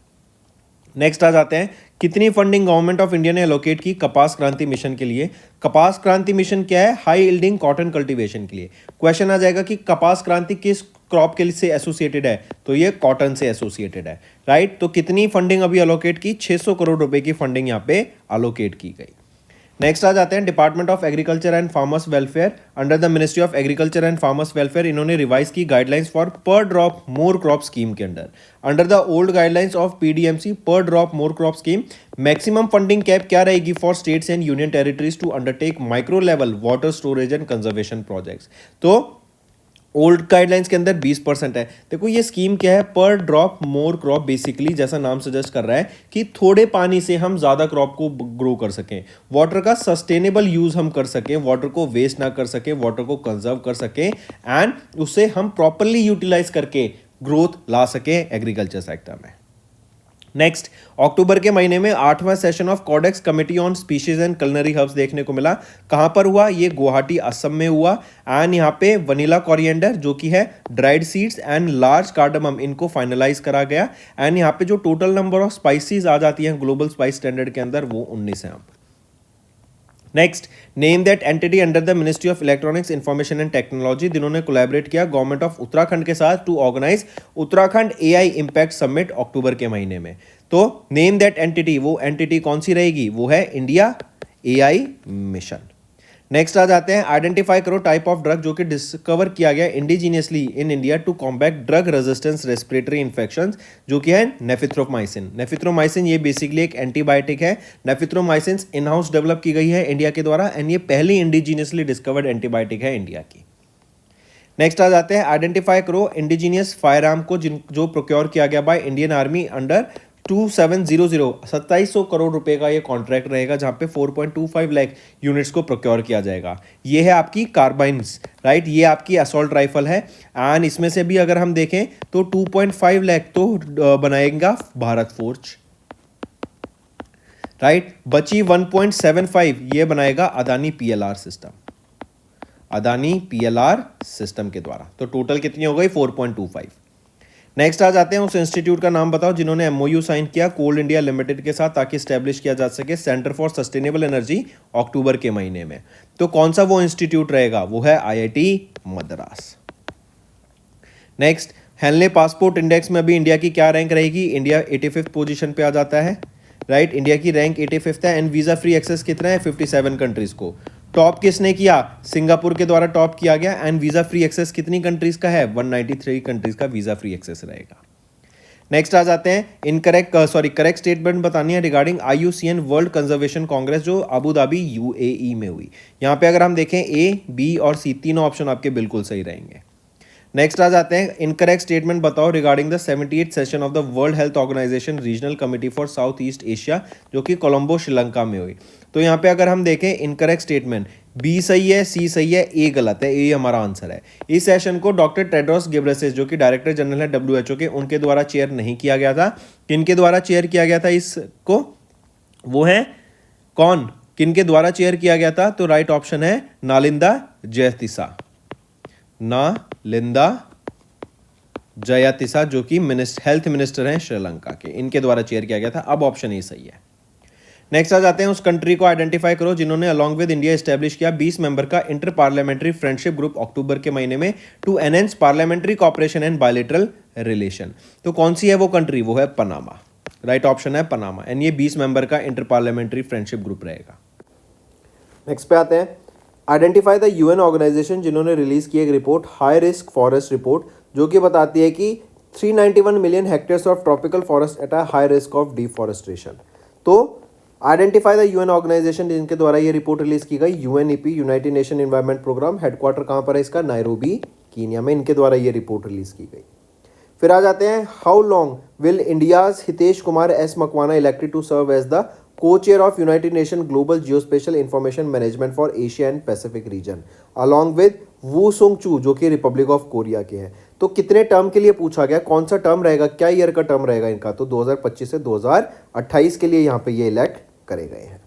नेक्स्ट आ जाते हैं, कितनी फंडिंग गवर्नमेंट ऑफ इंडिया ने एलोकेट की कपास क्रांति मिशन के लिए? कपास क्रांति मिशन क्या है? हाई यील्डिंग कॉटन कल्टीवेशन के लिए। क्वेश्चन आ जाएगा कि कपास क्रांति किस क्रॉप के लिए से एसोसिएटेड है? तो ये कॉटन से एसोसिएटेड है, राइट। तो कितनी फंडिंग अभी एलोकेट की? 600 करोड़ रुपए की फंडिंग यहाँ पे एलोकेट की गई। नेक्स्ट आ जाते हैं, department of agriculture and farmers welfare under the ministry of agriculture and farmers welfare, इन्होंने रिवाइज की guidelines for per drop more crop scheme के under the old guidelines of PDMC per drop more crop scheme. Maximum funding cap क्या रहेगी for states and union territories to undertake micro level water storage and conservation projects? तो old guidelines के अंदर 20% है। देखो ये scheme क्या है, पर ड्रॉप मोर क्रॉप, बेसिकली जैसा नाम सजेस्ट कर रहा है कि थोड़े पानी से हम ज़्यादा क्रॉप को ग्रो कर सकें, वाटर का सस्टेनेबल यूज़ हम कर सकें, वाटर को वेस्ट ना कर सकें, वाटर को कंजर्व कर सकें एंड उसे हम प्रॉपरली यूटिलाइज करके ग्रोथ ला सकें एग्रीकल्चर सेक्टर में। नेक्स्ट, अक्टूबर के महीने में 8वां session of codex committee on species and culinary herbs देखने को मिला। कहां पर हुआ? ये गुवाहाटी असम में हुआ। एंड यहाँ पे वनीला कोरिएंडर जो कि है dried seeds and large cardamom, इनको फाइनलाइज करा गया। एंड यहाँ पे जो टोटल नंबर ऑफ स्पाइसीज आ जाती हैं ग्लोबल स्पाइस स्टैंडर्ड के अंदर वो 19 है। Next, name that entity under the ministry of electronics information and technology, जिन्होंने कोलैबोरेट किया गवर्नमेंट ऑफ उत्तराखंड के साथ to organise Uttarakhand AI impact summit अक्टूबर के महीने में। तो नेम दैट एंटिटी, वो एंटिटी कौन सी रहेगी, वो है इंडिया एआई मिशन। नेक्स्ट आ जाते हैं, आइडेंटिफाई करो टाइप ऑफ ड्रग जो कि डिस्कवर किया गया indigenously in India to combat drug resistance respiratory infections, जो कि है नेफिथ्रोमाइसिन। नेफिथ्रोमाइसिन ये बेसिकली एक एंटीबायोटिक है। नेफिथ्रोमाइसिन इन हाउस डेवलप की गई है इंडिया के द्वारा एंड ये पहली इंडिजीनियसली डिस्कवर्ड एंटीबायोटिक है इंडिया की। नेक्स्ट आ जाते हैं, आइडेंटिफाई करो इंडिजीनियस फायर आर्म को जो प्रोक्योर किया गया by Indian army under 2700 2700 crore रुपए का ये कॉन्ट्रैक्ट रहेगा, जहां पे 4.25 लाख यूनिट्स को प्रोक्योर किया जाएगा। ये है आपकी कार्बाइन्स, राइट, ये आपकी असॉल्ट राइफल है एंड इसमें से भी अगर हम देखें तो 2.5 लाख तो बनाएगा भारत फोर्ज, राइट। बची 1.75 ये बनाएगा Adani PLR system, Adani PLR system के द्वारा। तो टोटल कितनी हो गई, 4.25। नेक्स्ट आ जाते हैं, उस इंस्टीट्यूट का नाम बताओ जिन्होंने एमओयू साइन किया कोल इंडिया लिमिटेड के साथ ताकि स्टैब्लिश किया जा सके सेंटर फॉर सस्टेनेबल एनर्जी अक्टूबर के महीने में। तो कौन सा वो इंस्टीट्यूट रहेगा, वो है IIT Madras. Next, Henley passport index में अभी इंडिया की क्या रैंक रहेगी, इंडिया 85th पोजीशन पे आ जाता है, राइट। इंडिया की रैंक 85th है एंड वीजा फ्री एक्सेस कितना है, 57 कंट्रीज को। टॉप किसने किया, सिंगापुर के द्वारा टॉप किया गया एंड वीजा फ्री एक्सेस कितनी कंट्रीज का है, 193 कंट्रीज का वीजा फ्री एक्सेस रहेगा। नेक्स्ट आ जाते हैं, करेक्ट स्टेटमेंट बतानी है regarding IUCN world conservation Congress जो अबू धाबी UAE में हुई। यहां पे अगर हम देखें A, B और C तीनों ऑप्शन आपके बिल्कुल सही रहेंगे। नेक्स्ट आ जाते हैं, इनकरेक्ट स्टेटमेंट बताओ regarding the 78th session of the world health organisation regional committee for South East Asia जो कि कोलंबो श्रीलंका में हुई। तो यहाँ पे अगर हम देखें इनकरेक्ट स्टेटमेंट, बी सही है, सी सही है, ए गलत है, ए हमारा आंसर है। इस सेशन को डॉक्टर टेड्रोस घेब्रेयेसस जो कि डायरेक्टर जनरल है WHO के, उनके द्वारा चेयर नहीं किया गया था। किनके द्वारा चेयर किया गया था इसको, वो है कौन, किनके द्वारा चेयर किया गया था, तो राइट ऑप्शन है नालिंदा जयतिसा, नालिंदा जयातिसा जो कि हेल्थ मिनिस्टर हैं श्रीलंका के, इनके द्वारा चेयर किया गया था। अब ऑप्शन ए सही है। नेक्स्ट आ जाते हैं, उस कंट्री को आइडेंटिफाई करो जिन्होंने अलॉन्ग विद इंडिया एस्टेब्लिश किया 20 मेंबर का इंटर पार्लियामेंट्री फ्रेंडशिप ग्रुप अक्टूबर के महीने में to enhance parliamentary cooperation and bilateral relation. तो कौन सी है वो कंट्री, वो है पनामा, राइट ऑप्शन है पनामा एंड ये 20 मेंबर का इंटर पार्लियामेंट्री फ्रेंडशिप ग्रुप रहेगा। नेक्स्ट पे आते हैं, आइडेंटिफाई द UN ऑर्गेनाइजेशन जिन्होंने रिलीज की एक report high risk forest report जो कि बताती है कि 391 million hectares of tropical forest eight a high risk of deforestation. तो आइडेंटिफाई द UN ऑर्गेनाइजेशन जिनके द्वारा ये रिपोर्ट रिलीज की गई, UNEP United Nation environment programme, headquarter कहाँ पर है इसका, नायरोबी कीनिया में, इनके द्वारा ये रिपोर्ट रिलीज की गई। फिर आ जाते हैं, how long will India's Hitesh Kumar S Makwana elected to serve as the co-chair of United Nations Global Geospatial Information Management for Asia and Pacific Region along with वू सुंग चू जो कि रिपब्लिक ऑफ कोरिया के हैं। तो कितने टर्म के लिए पूछा गया, कौन सा टर्म रहेगा, क्या ईयर का टर्म रहेगा इनका, तो 2025 से 2028 के लिए यहाँ पे ये इलेक्ट करे गए हैं।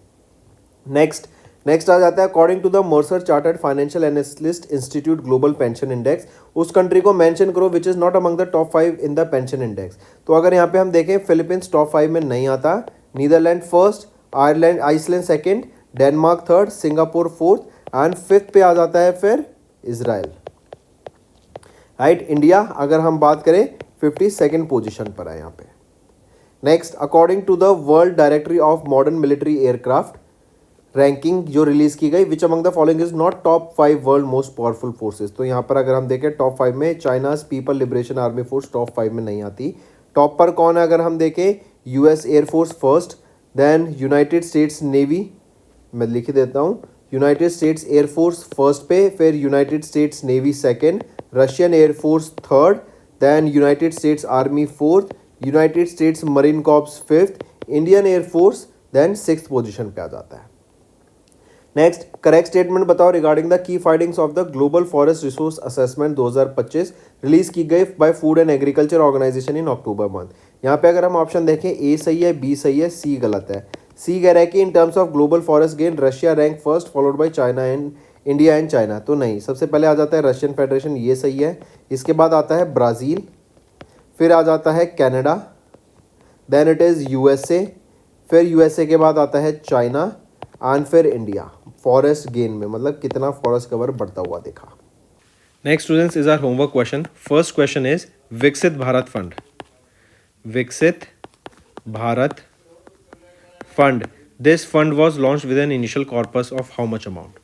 नेक्स्ट आ जाता है, according to the Mercer chartered financial analyst institute global pension index, उस कंट्री को मेंशन करो which is not among the top 5 in the pension index. तो अगर यहाँ पे हम देखें, फिलीपींस टॉप 5 में नहीं आता, Netherlands first, Iceland second, Denmark third, Singapore fourth and fifth पे आ जाता है फिर इजराइल, राइट। इंडिया अगर हम बात करें 52nd पोजीशन पर है यहाँ पे। Next, according to the world directory of modern military aircraft ranking जो रिलीज की गई, which among the following is not top 5 world most powerful forces. तो यहाँ पर अगर हम देखें टॉप 5 में China's people liberation army force top 5 में नहीं आती। टॉप पर कौन है अगर हम देखें, US air force first, then United States navy, मैं लिख ही देता हूँ, यूनाइटेड स्टेट्स एयरफोर्स फर्स्ट पे, फिर United States navy second, Russian air force third, then United States army fourth, United States marine corps fifth, Indian air force then 6th position पे आ जाता है। नेक्स्ट, करेक्ट स्टेटमेंट बताओ regarding the key findings of the global forest resource assessment 2025 release की गई by food and agriculture organisation in October month. यहाँ पे अगर हम ऑप्शन देखें, ए सही है, बी सही है, सी गलत है। सी कह रहा है कि in terms of global forest gain Russia rank first followed by China and India and China. तो नहीं, सबसे पहले आ जाता है रशियन फेडरेशन, ये सही है। इसके बाद आता है ब्राज़ील, फिर आ जाता है Canada, then it is USA, फिर USA के बाद आता है चाइना एंड फिर इंडिया फॉरेस्ट गेन में, मतलब कितना फॉरेस्ट कवर बढ़ता हुआ देखा। Next, students, is our homework question. First question is Viksit Bharat Fund. Viksit Bharat Fund. This fund was launched with an initial corpus of how much amount?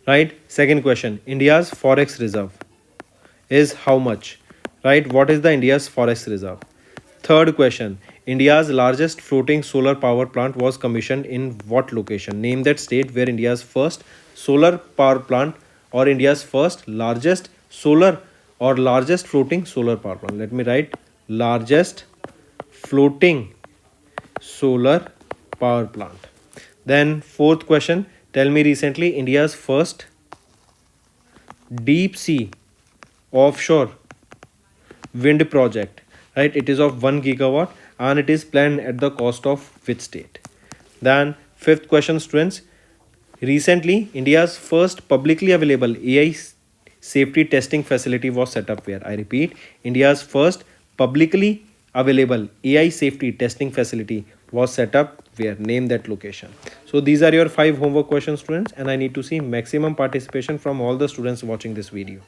Right. Second question. India's forex reserve is how much? Right. What is the India's forex reserve? Third question. India's largest floating solar power plant was commissioned in what location? Name that state where India's first solar power plant or India's first largest solar or largest floating solar power plant. Let me write largest floating solar power plant. Then fourth question, tell me recently India's first deep sea offshore wind project, right? It is of 1 gigawatt and it is planned at the cost of which state? Then fifth question, students, recently India's first publicly available AI safety testing facility was set up where? I repeat, India's first publicly available AI safety testing facility was set up where? Name that location. So these are your 5 homework questions, students, and I need to see maximum participation from all the students watching this video.